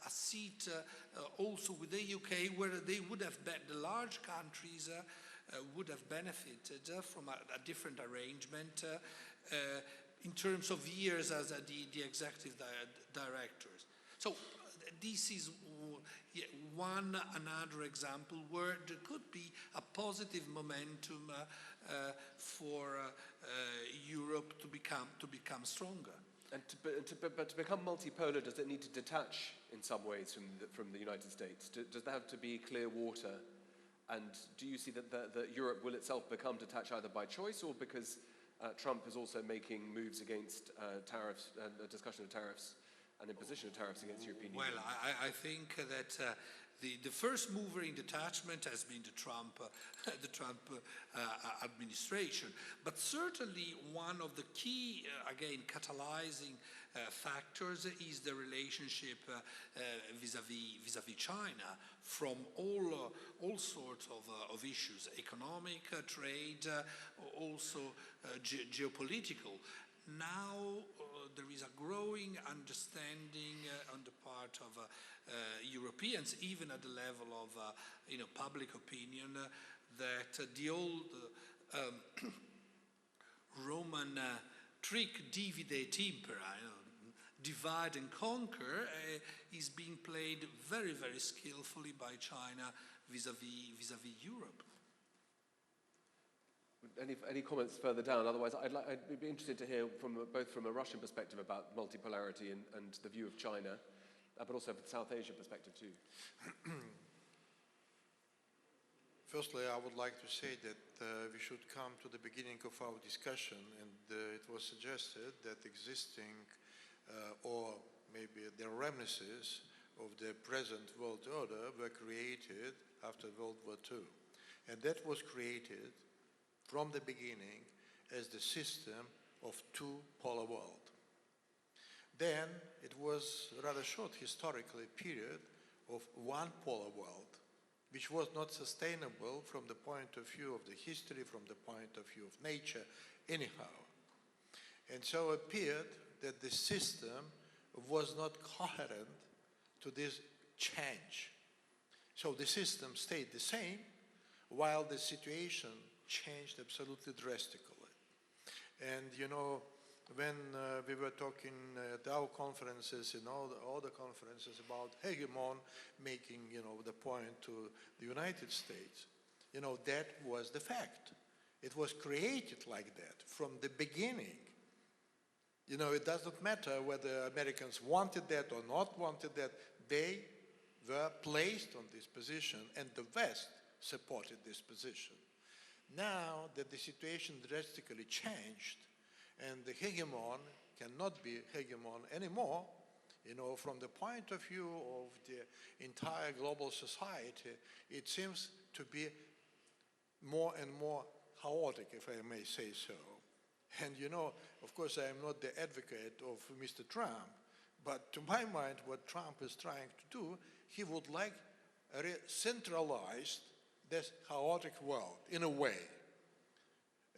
a seat also with the UK, where they would have the large countries would have benefited from a different arrangement in terms of years as the executive directors. So this is another example where there could be a positive momentum for Europe to become stronger. And but to become multipolar, does it need to detach in some ways from the United States? Does there have to be clear water? And do you see that Europe will itself become detached either by choice or because Trump is also making moves against tariffs and a discussion of tariffs and imposition of tariffs against the European Union? Well, I think that the first mover in detachment has been the Trump administration. But certainly one of the key, again, catalyzing factors is the relationship vis-à-vis China from all sorts of issues, economic, trade, also geopolitical. Now there is a growing understanding on the part of Europeans, even at the level of public opinion, that the old Roman trick divide et impera, divide and conquer, is being played very, very skillfully by China vis-à-vis Europe. Any comments further down? Otherwise, I'd be interested to hear both from a Russian perspective about multipolarity and the view of China, but also from the South Asia perspective too. Firstly, I would like to say that we should come to the beginning of our discussion, and it was suggested that existing or maybe the reminiscences of the present world order were created after World War II. And that was created from the beginning as the system of two-polar world. Then it was a rather short historically period of one-polar world, which was not sustainable from the point of view of the history, from the point of view of nature, anyhow. And so it appeared that the system was not coherent to this change. So the system stayed the same, while the situation changed absolutely drastically. And you know, when we were talking at our conferences and all the conferences about hegemon making, you know, the point to the United States, you know, that was the fact. It was created like that from the beginning. You know, it does not matter whether Americans wanted that or not wanted that. They were placed on this position, and the West supported this position. Now that the situation drastically changed, and the hegemon cannot be hegemon anymore, you know, from the point of view of the entire global society, it seems to be more and more chaotic, if I may say so. And you know, of course, I am not the advocate of Mr. Trump, but to my mind, what Trump is trying to do, he would like a centralized, this chaotic world, in a way.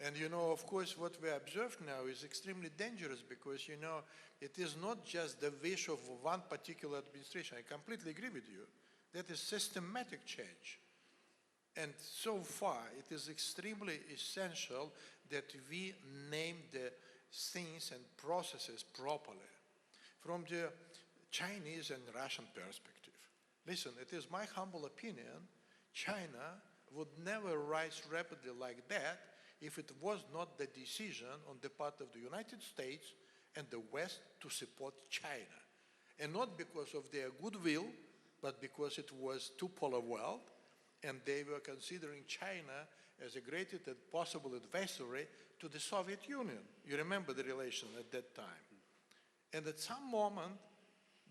And you know, of course, what we observe now is extremely dangerous because, you know, it is not just the wish of one particular administration. I completely agree with you. That is systematic change. And so far, it is extremely essential that we name the things and processes properly. From the Chinese and Russian perspective, listen, it is my humble opinion, China would never rise rapidly like that if it was not the decision on the part of the United States and the West to support China. And not because of their goodwill, but because it was two-polar world, and they were considering China as a greatest possible adversary to the Soviet Union. You remember the relation at that time. And at some moment,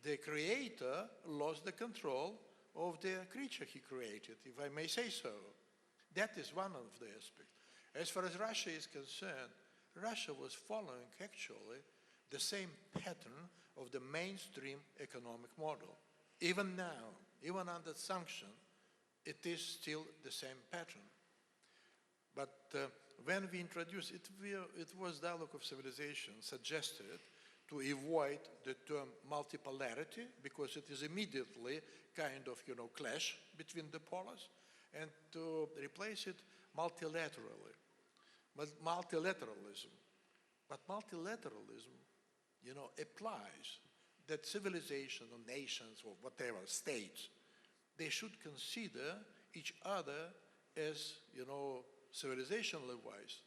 the creator lost the control of the creature he created, if I may say so. That is one of the aspects. As far as Russia is concerned, Russia was following actually the same pattern of the mainstream economic model. Even now, even under sanction, it is still the same pattern. But when we introduced it, it was Dialogue of Civilization suggested to avoid the term multipolarity because it is immediately kind of, you know, clash between the polars, and to replace it multilaterally. But multilateralism. But multilateralism, you know, applies that civilization or nations or whatever, states, they should consider each other as, you know, civilizationally wise,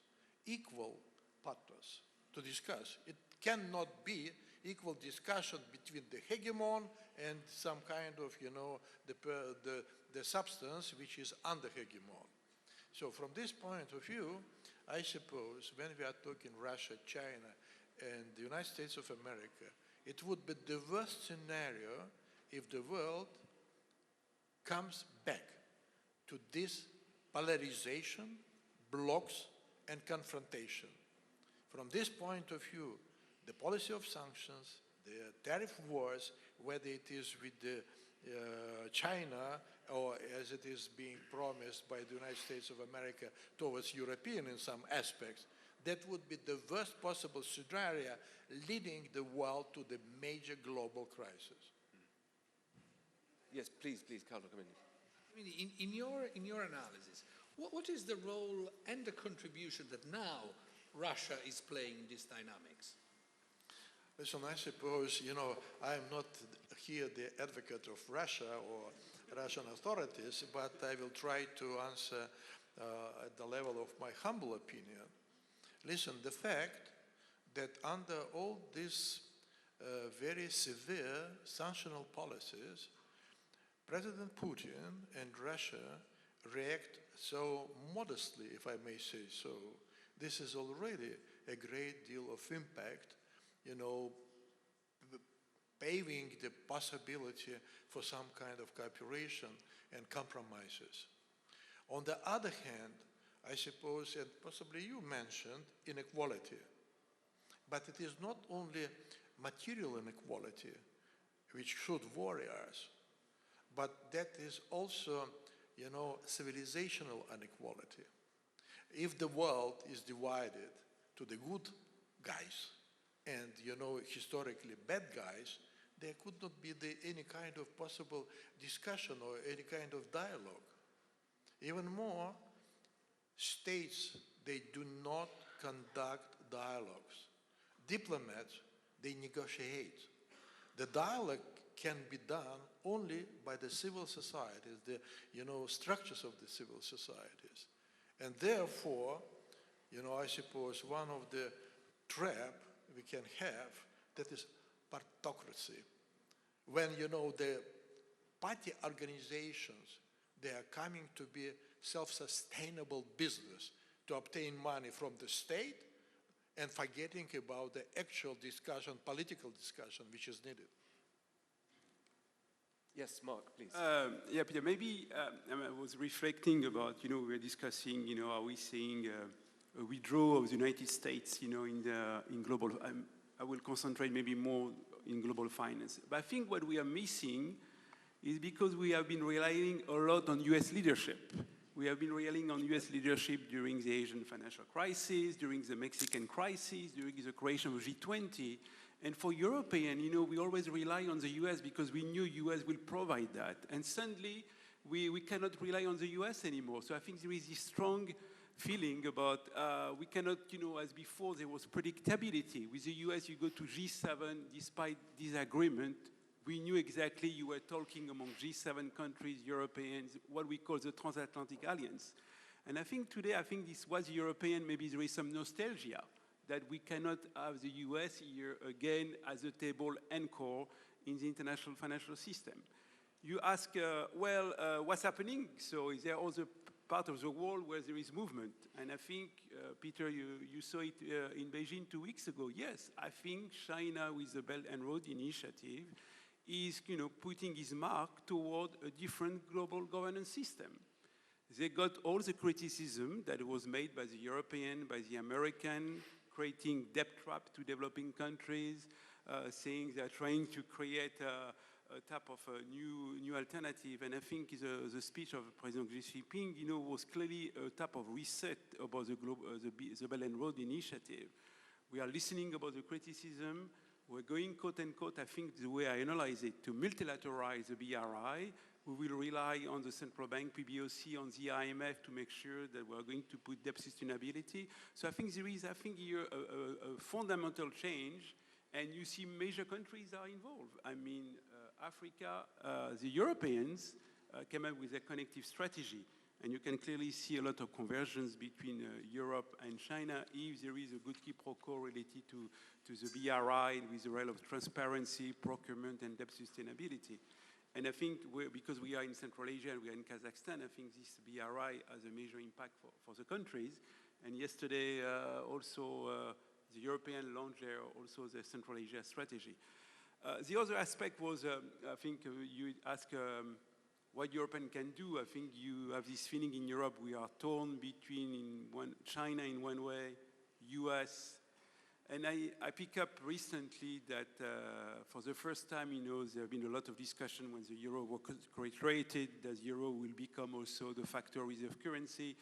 equal partners to discuss. It cannot be equal discussion between the hegemon and some kind of, you know, the substance which is under hegemon. So from this point of view, I suppose when we are talking Russia, China, and the United States of America, it would be the worst scenario if the world comes back to this polarization, blocks, and confrontation. From this point of view, the policy of sanctions, the tariff wars, whether it is with China or as it is being promised by the United States of America towards European in some aspects, that would be the worst possible scenario leading the world to the major global crisis. Yes, please, Carlo, come in. I mean, in your analysis, what is the role and the contribution that now Russia is playing in these dynamics? Listen, I suppose, you know, I am not here the advocate of Russia or Russian authorities, but I will try to answer at the level of my humble opinion. Listen, the fact that under all these very severe sanctional policies, President Putin and Russia react so modestly, if I may say so, this is already a great deal of impact, you know, paving the possibility for some kind of cooperation and compromises. On the other hand, I suppose, and possibly you mentioned, inequality. But it is not only material inequality, which should worry us, but that is also, you know, civilizational inequality. If the world is divided to the good guys and, you know, historically bad guys, there could not be any kind of possible discussion or any kind of dialogue. Even more, states, they do not conduct dialogues. Diplomats, they negotiate. The dialogue can be done only by the civil societies, the, you know, structures of the civil societies. And therefore, you know, I suppose one of the trap we can have, that is partocracy. When, you know, the party organizations, they are coming to be self-sustainable business to obtain money from the state and forgetting about the actual discussion, political discussion, which is needed. Yes, Mark, please. Yeah, Peter, maybe I was reflecting about, you know, we were discussing, you know, are we seeing a withdrawal of the United States, you know, in global, I will concentrate maybe more in global finance. But I think what we are missing is because we have been relying a lot on US leadership. We have been relying on US leadership during the Asian financial crisis, during the Mexican crisis, during the creation of G20. And for European, you know, we always rely on the US because we knew US will provide that. And suddenly, we cannot rely on the US anymore. So I think there is this strong feeling about we cannot, you know, as before there was predictability. With the US, you go to G7, despite disagreement, we knew exactly you were talking among G7 countries, Europeans, what we call the transatlantic alliance. And I think today, I think this was European, maybe there is some nostalgia that we cannot have the US here again as a table anchor in the international financial system. You ask, well, what's happening? So is there also part of the world where there is movement? And I think, Peter, you saw it in Beijing 2 weeks ago. Yes, I think China with the Belt and Road Initiative is, you know, putting his mark toward a different global governance system. They got all the criticism that was made by the European, by the American, creating debt trap to developing countries, saying they're trying to create a type of a new alternative. And I think the speech of President Xi Jinping, you know, was clearly a type of reset about the Belt and Road Initiative. We are listening about the criticism. We're going, quote unquote, I think the way I analyze it, to multilateralize the BRI. We will rely on the central bank, PBOC, on the IMF to make sure that we're going to put debt sustainability. So I think there is, here a fundamental change, and you see major countries are involved. I mean, Africa, the Europeans came up with a connective strategy, and you can clearly see a lot of convergence between Europe and China if there is a good quid pro quo related to the BRI with the role of transparency, procurement, and debt sustainability. And I think because we are in Central Asia and we are in Kazakhstan, I think this BRI has a major impact for the countries. And yesterday also the European launched also the Central Asia strategy. The other aspect was, I think you asked what Europeans can do. I think you have this feeling in Europe we are torn between China in one way, US. And I pick up recently that for the first time, you know, there have been a lot of discussion when the euro was created, that the euro will become also the factor reserve currency.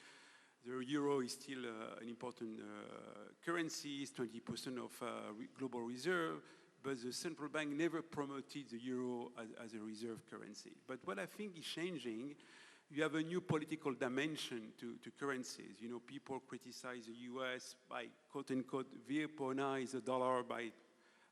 The euro is still an important currency, it's 20% of global reserve, but the central bank never promoted the euro as a reserve currency. But what I think is changing, you have a new political dimension to currencies. You know, people criticize the US by, quote unquote, weaponize the dollar by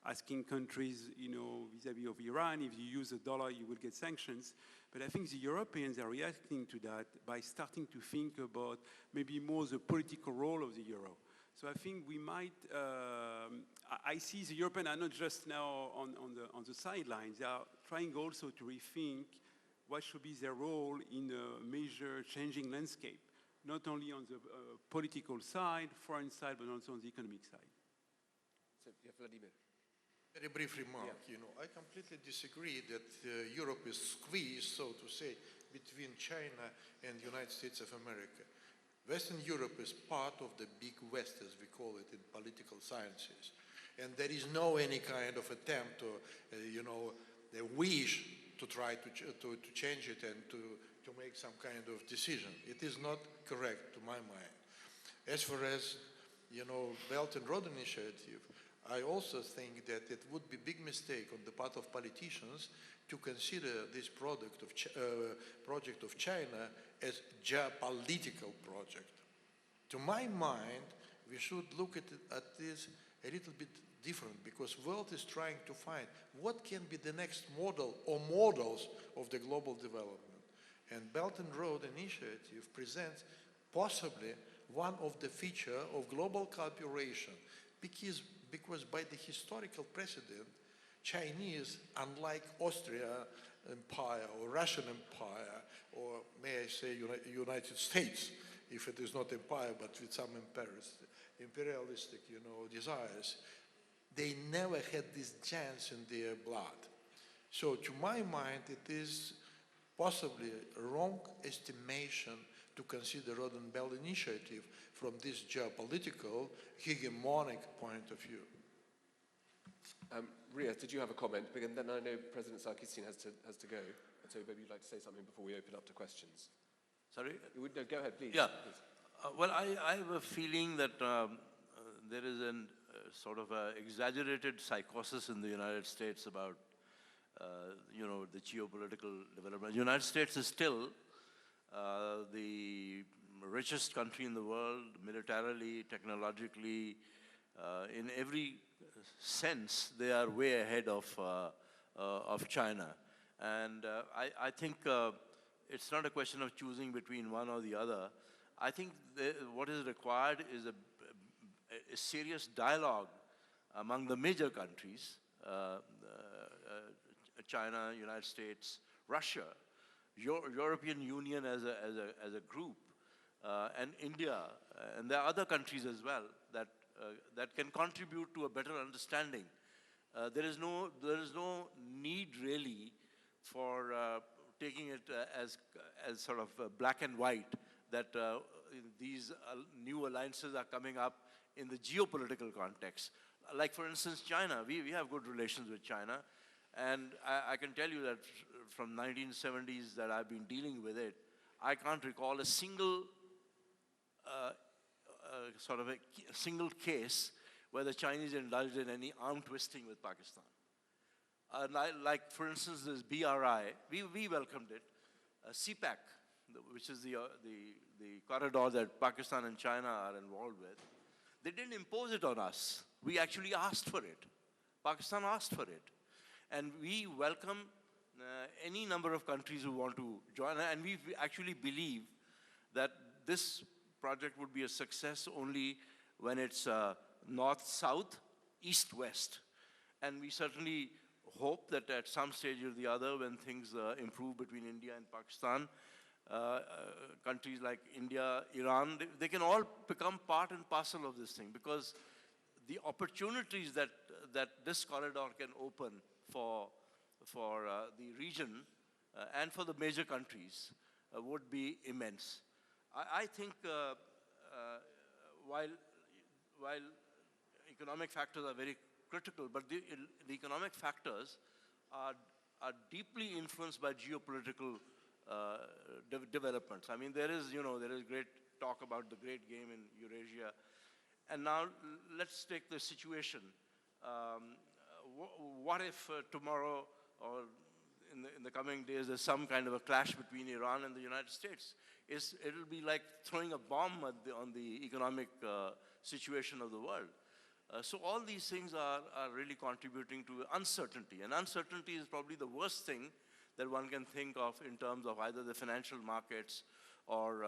asking countries, you know, vis-a-vis of Iran, if you use the dollar, you will get sanctions. But I think the Europeans are reacting to that by starting to think about maybe more the political role of the euro. So I think we might, I see the Europeans are not just now on the sidelines, they are trying also to rethink what should be their role in a major changing landscape, not only on the political side, foreign side, but also on the economic side. So, yeah, Vladimir. Very brief remark. Yeah. I completely disagree that Europe is squeezed, so to say, between China and the United States of America. Western Europe is part of the big West, as we call it in political sciences. And there is no any kind of attempt or, a wish to try to change it and to make some kind of decision. It is not correct to my mind. As far as, Belt and Road Initiative, I also think that it would be a big mistake on the part of politicians to consider this project of China as geopolitical project. To my mind, we should look at this a little bit different, because world is trying to find what can be the next model or models of the global development. And Belt and Road Initiative presents possibly one of the feature of global cooperation, because by the historical precedent, Chinese, unlike Austria Empire or Russian Empire, or may I say United States, if it is not empire but with some imperialistic, desires, they never had this chance in their blood. So to my mind, it is possibly a wrong estimation to consider Road and Belt Initiative from this geopolitical, hegemonic point of view. Ria, did you have a comment? Because then I know President Sarkisian has to go. So maybe you'd like to say something before we open up to questions. Sorry? No, go ahead, please. Yeah. Please. Well, I have a feeling that there is an sort of a exaggerated psychosis in the United States about, the geopolitical development. The United States is still the richest country in the world, militarily, technologically, in every sense. They are way ahead of China, and I think it's not a question of choosing between one or the other. I think what is required is a serious dialogue among the major countries, China, United States, Russia, European Union as a group, and India, and there are other countries as well that can contribute to a better understanding. There is no need really for taking it as sort of black and white, that these new alliances are coming up in the geopolitical context. Like, for instance, China. We have good relations with China, and I can tell you that from 1970s that I've been dealing with it, I can't recall a single single case where the Chinese indulged in any arm twisting with Pakistan. Like, for instance, this BRI, we welcomed it. CPAC, which is the corridor that Pakistan and China are involved with, they didn't impose it on us. We actually asked for it. Pakistan asked for it. And we welcome any number of countries who want to join. And we actually believe that this project would be a success only when it's north-south, east-west. And we certainly hope that at some stage or the other, when things improve between India and Pakistan, countries like India, Iran, they can all become part and parcel of this thing, because the opportunities that this corridor can open for the region and for the major countries would be immense. I think while economic factors are very critical, but the economic factors are deeply influenced by geopolitical developments. I mean, there is great talk about the great game in Eurasia. And now let's take the situation. What if tomorrow or in the coming days there's some kind of a clash between Iran and the United States? It'll be like throwing a bomb on the economic situation of the world. So all these things are really contributing to uncertainty. And uncertainty is probably the worst thing that one can think of in terms of either the financial markets or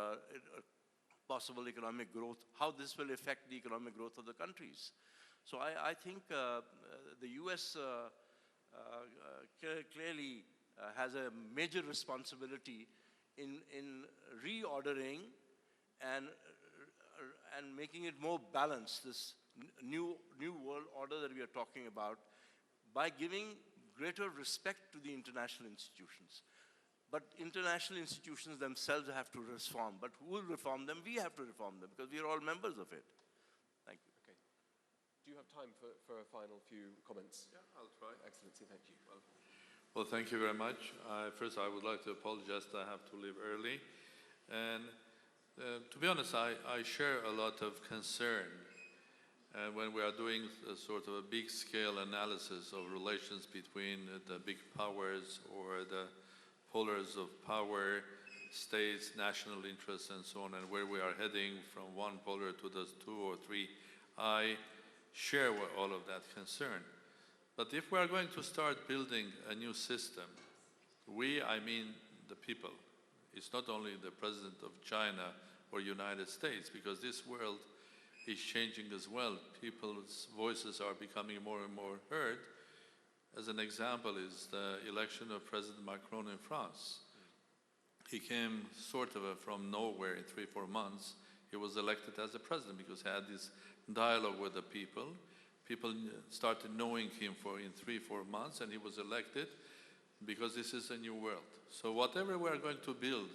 possible economic growth, how this will affect the economic growth of the countries. So I think the US clearly has a major responsibility in reordering and making it more balanced, this new world order that we are talking about, by giving greater respect to the international institutions. But international institutions themselves have to reform. But who will reform them? We have to reform them because we are all members of it. Thank you. Okay. Do you have time for a final few comments? Yeah, I'll try. Excellency, thank you. Well, thank you very much. First, I would like to apologize that I have to leave early. And to be honest, I share a lot of concern when we are doing a sort of a big-scale analysis of relations between the big powers or the polars of power, states, national interests, and so on, and where we are heading from one polar to the two or three. I share all of that concern. But if we are going to start building a new system, I mean the people. It's not only the president of China or United States, because this world is changing as well. People's voices are becoming more and more heard. As an example is the election of President Macron in France. He came sort of from nowhere in 3-4 months. He was elected as a president because he had this dialogue with the people. People started knowing him in 3-4 months, and he was elected because this is a new world. So whatever we are going to build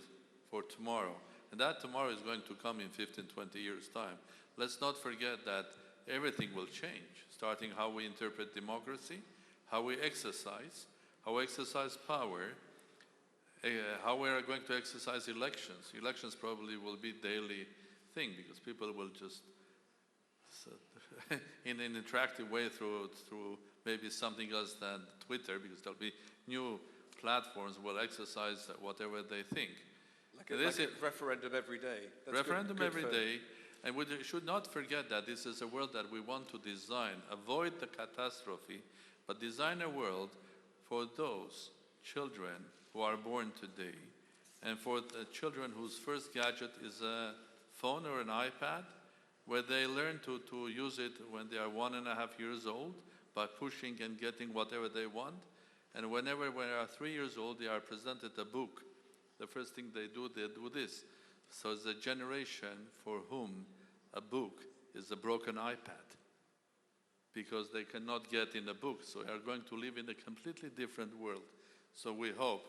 for tomorrow, and that tomorrow is going to come in 15, 20 years' time, let's not forget that everything will change, starting how we interpret democracy, how we exercise power, how we are going to exercise elections. Elections probably will be daily thing because people will just, in an interactive way through maybe something else than Twitter, because there'll be new platforms will exercise whatever they think. Like a referendum every day. That's referendum good every day. And we should not forget that this is a world that we want to design, avoid the catastrophe, but design a world for those children who are born today, and for the children whose first gadget is a phone or an iPad, where they learn to use it when they are 1.5 years old by pushing and getting whatever they want. And whenever they are 3 years old, they are presented a book. The first thing they do this. So it's a generation for whom a book is a broken iPad, because they cannot get in a book. So they are going to live in a completely different world. So we hope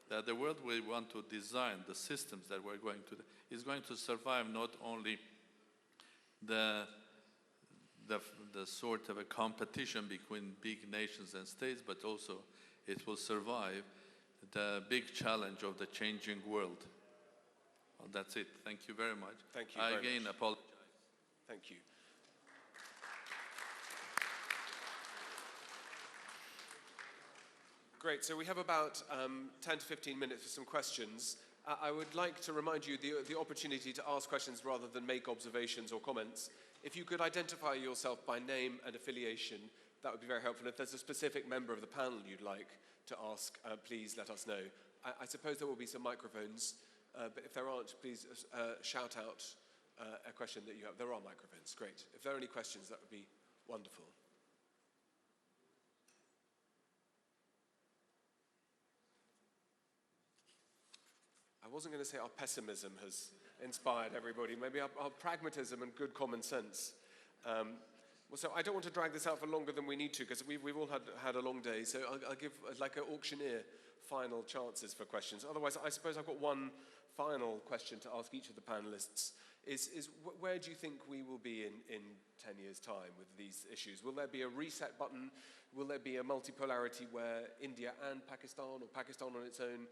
that the world we want to design, the systems that we're going to, is going to survive not only the sort of a competition between big nations and states, but also it will survive the big challenge of the changing world. Well, that's it. Thank you very much. Thank you I very again much. apologize. Thank you. Great, so we have about 10 to 15 minutes for some questions. I would like to remind you the opportunity to ask questions rather than make observations or comments. If you could identify yourself by name and affiliation, that would be very helpful. If there's a specific member of the panel you'd like to ask, please let us know. I suppose there will be some microphones, but if there aren't, please shout out a question that you have. There are microphones, great. If there are any questions, that would be wonderful. I wasn't going to say our pessimism has inspired everybody. Maybe our pragmatism and good common sense. So I don't want to drag this out for longer than we need to, because we've all had a long day. So I'll give, like an auctioneer, final chances for questions. Otherwise, I suppose I've got one final question to ask each of the panelists. Is where do you think we will be in 10 years' time with these issues? Will there be a reset button? Will there be a multipolarity where India and Pakistan, or Pakistan on its own,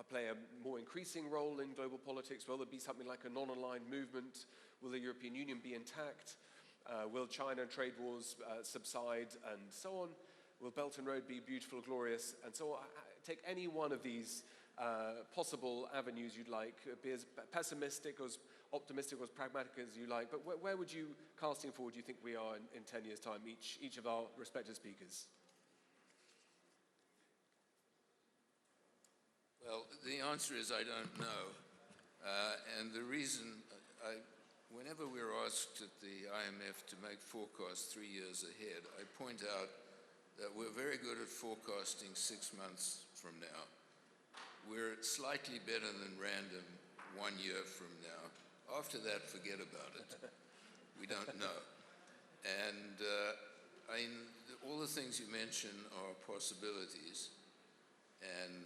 play a more increasing role in global politics? Will there be something like a non-aligned movement? Will the European Union be intact? Will China trade wars subside, and so on? Will Belt and Road be beautiful, glorious, and so on? Take any one of these possible avenues you'd like, be as pessimistic, as optimistic, as pragmatic as you like, but where would you, casting forward, do you think we are in 10 years' time, each of our respective speakers? Well, the answer is I don't know. And the reason, whenever we're asked at the IMF to make forecasts 3 years ahead, I point out that we're very good at forecasting 6 months from now. we're slightly better than random 1 year from now. After that, forget about it. We don't know. And all the things you mention are possibilities, and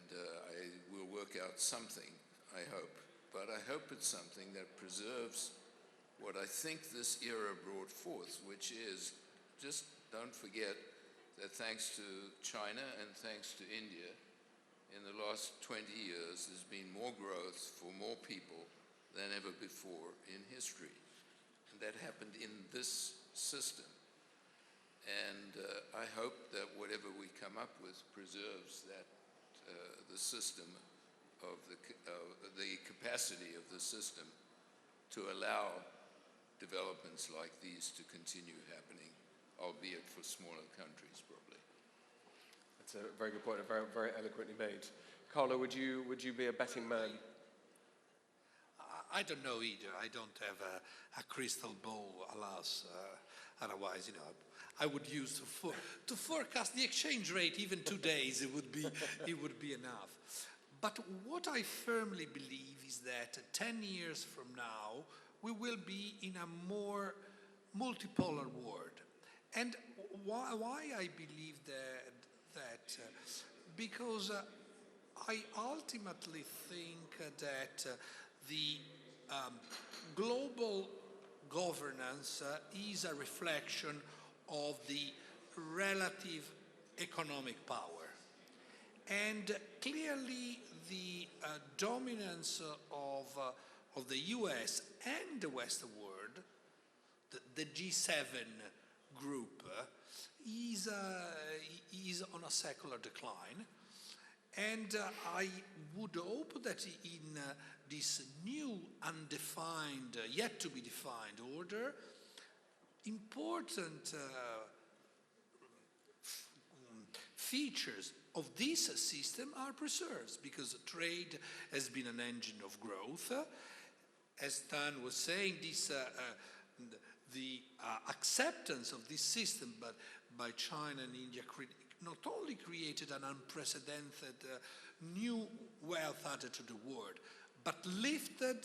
I will work out something, I hope. But I hope it's something that preserves what I think this era brought forth, which is, just don't forget that thanks to China and thanks to India, in the last 20 years, there's been more growth for more people than ever before in history. And that happened in this system. And I hope that whatever we come up with preserves that, the system of the capacity of the system to allow developments like these to continue happening, albeit for smaller countries, probably. That's a very good point, and very, very eloquently made. Carlo, would you be a betting man? I don't know either. I don't have a crystal ball, alas. Otherwise, you know, I would use to forecast the exchange rate even 2 days. It would be enough. But what I firmly believe is that 10 years from now, we will be in a more multipolar world. And why I believe that because I ultimately think that the global governance is a reflection of the relative economic power. And clearly the dominance of the US and the Western world, the G7 group, is on a secular decline. And I would hope that in this new, undefined, yet to be defined order, important features of this system are preserved, because trade has been an engine of growth. As Stan was saying, the acceptance of this system by China and India not only created an unprecedented new wealth added to the world, but lifted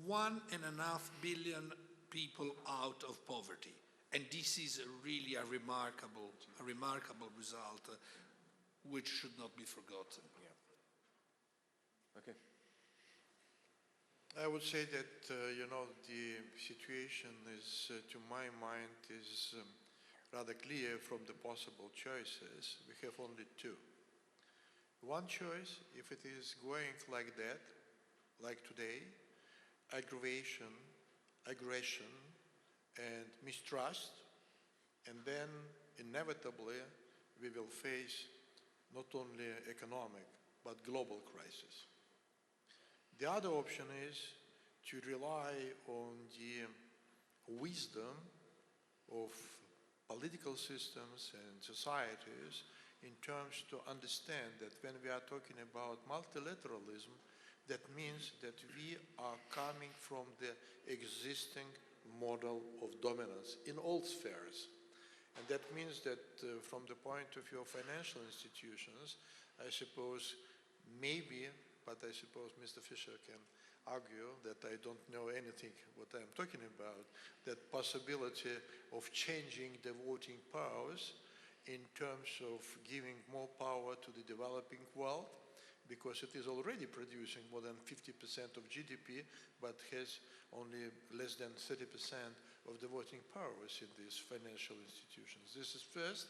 1.5 billion people out of poverty. And this is really a remarkable result, which should not be forgotten. Yeah. Okay. I would say that, you know, the situation is, to my mind, is rather clear from the possible choices. We have only two. One choice, if it is going like that, like today, aggression, and mistrust, and then inevitably we will face not only economic but global crisis. The other option is to rely on the wisdom of political systems and societies in terms to understand that when we are talking about multilateralism, that means that we are coming from the existing model of dominance in all spheres. And that means that from the point of view of financial institutions, I suppose maybe, but I suppose Mr. Fisher can argue that I don't know anything what I'm talking about, that possibility of changing the voting powers in terms of giving more power to the developing world, because it is already producing more than 50% of GDP, but has only less than 30% of the voting powers in these financial institutions. This is first.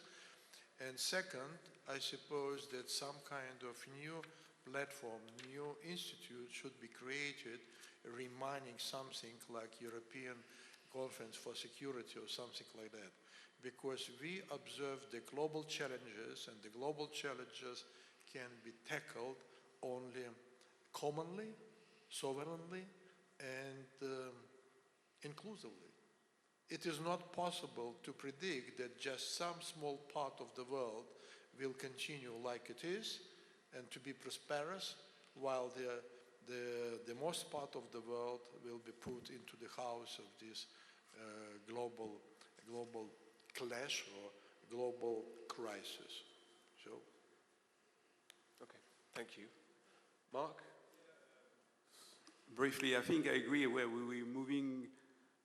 And second, I suppose that some kind of new platform, new institute should be created, reminding something like European Conference for Security or something like that. Because we observe the global challenges, and the global challenges can be tackled only commonly, sovereignly, and inclusively. It is not possible to predict that just some small part of the world will continue like it is and to be prosperous, while the most part of the world will be put into the house of this global clash or global crisis. So, okay. Thank you. Mark? Briefly, I think I agree where we're moving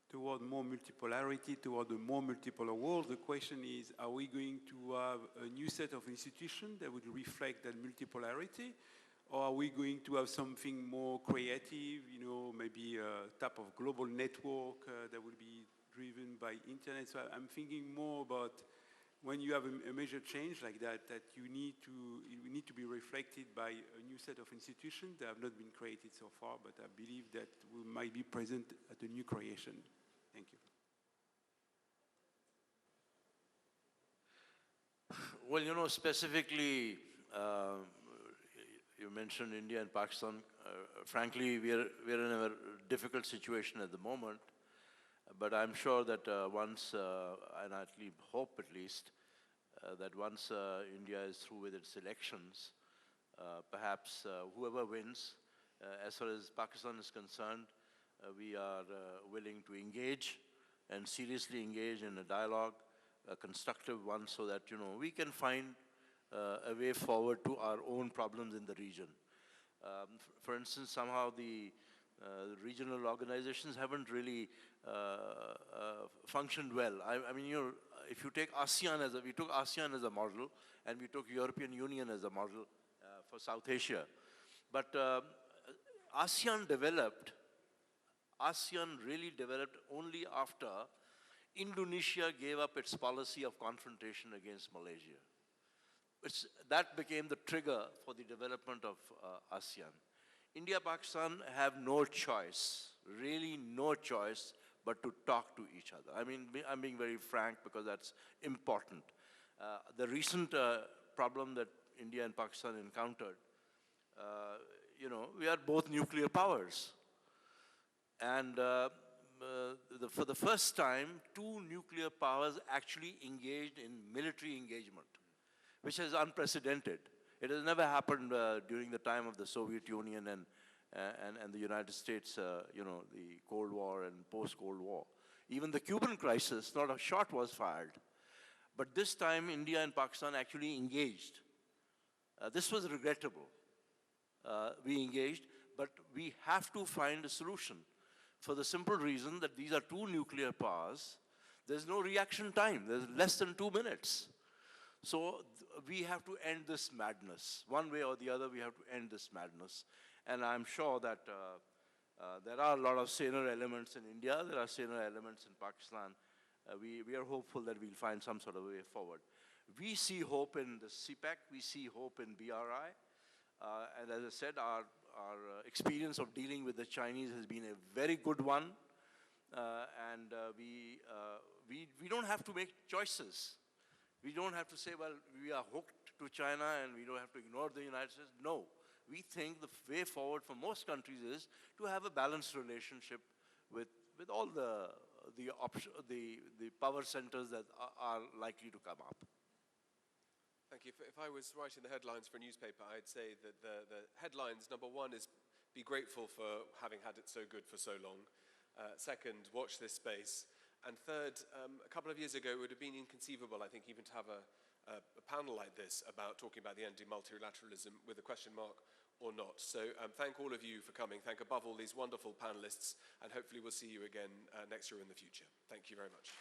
toward more multipolarity, toward a more multipolar world. The question is, are we going to have a new set of institutions that would reflect that multipolarity? Or are we going to have something more creative, you know, maybe a type of global network that will be driven by internet? So I'm thinking more about when you have a major change like that, that you need to be reflected by a new set of institutions that have not been created so far, but I believe that we might be present at a new creation. Thank you. Well, you know, specifically, you mentioned India and Pakistan. Frankly, we're in a difficult situation at the moment. But I'm sure that once, and I hope at least, that once India is through with its elections, perhaps whoever wins, as far as Pakistan is concerned, we are willing to engage and seriously engage in a dialogue, a constructive one, so that, you know, we can find a way forward to our own problems in the region. For instance, somehow the regional organizations haven't really functioned well. I mean, you know, if you take ASEAN we took ASEAN as a model, and we took European Union as a model for South Asia. But ASEAN really developed only after Indonesia gave up its policy of confrontation against Malaysia. That became the trigger for the development of ASEAN. India, Pakistan have no choice, really no choice, but to talk to each other. I mean, I'm being very frank because that's important. The recent problem that India and Pakistan encountered, you know, we are both nuclear powers. And for the first time, two nuclear powers actually engaged in military engagement, which is unprecedented. It has never happened during the time of the Soviet Union and the United States, you know, the Cold War and post-Cold War. Even the Cuban crisis, not a shot was fired. But this time, India and Pakistan actually engaged. This was regrettable. We engaged, but we have to find a solution for the simple reason that these are two nuclear powers. There's no reaction time. There's less than 2 minutes. So we have to end this madness. One way or the other, we have to end this madness. And I'm sure that there are a lot of saner elements in India. There are saner elements in Pakistan. We are hopeful that we'll find some sort of way forward. We see hope in the CPEC. We see hope in BRI. And as I said, our experience of dealing with the Chinese has been a very good one. And we don't have to make choices. We don't have to say, well, we are hooked to China and we don't have to ignore the United States. No. We think the way forward for most countries is to have a balanced relationship with all the power centers that are likely to come up. Thank you. If I was writing the headlines for a newspaper, I'd say that the headlines, number one, is be grateful for having had it so good for so long. Second, watch this space. And third, a couple of years ago, it would have been inconceivable, I think, even to have a panel like this about talking about the end of multilateralism with a question mark or not. So thank all of you for coming. Thank above all these wonderful panelists, and hopefully we'll see you again next year in the future. Thank you very much.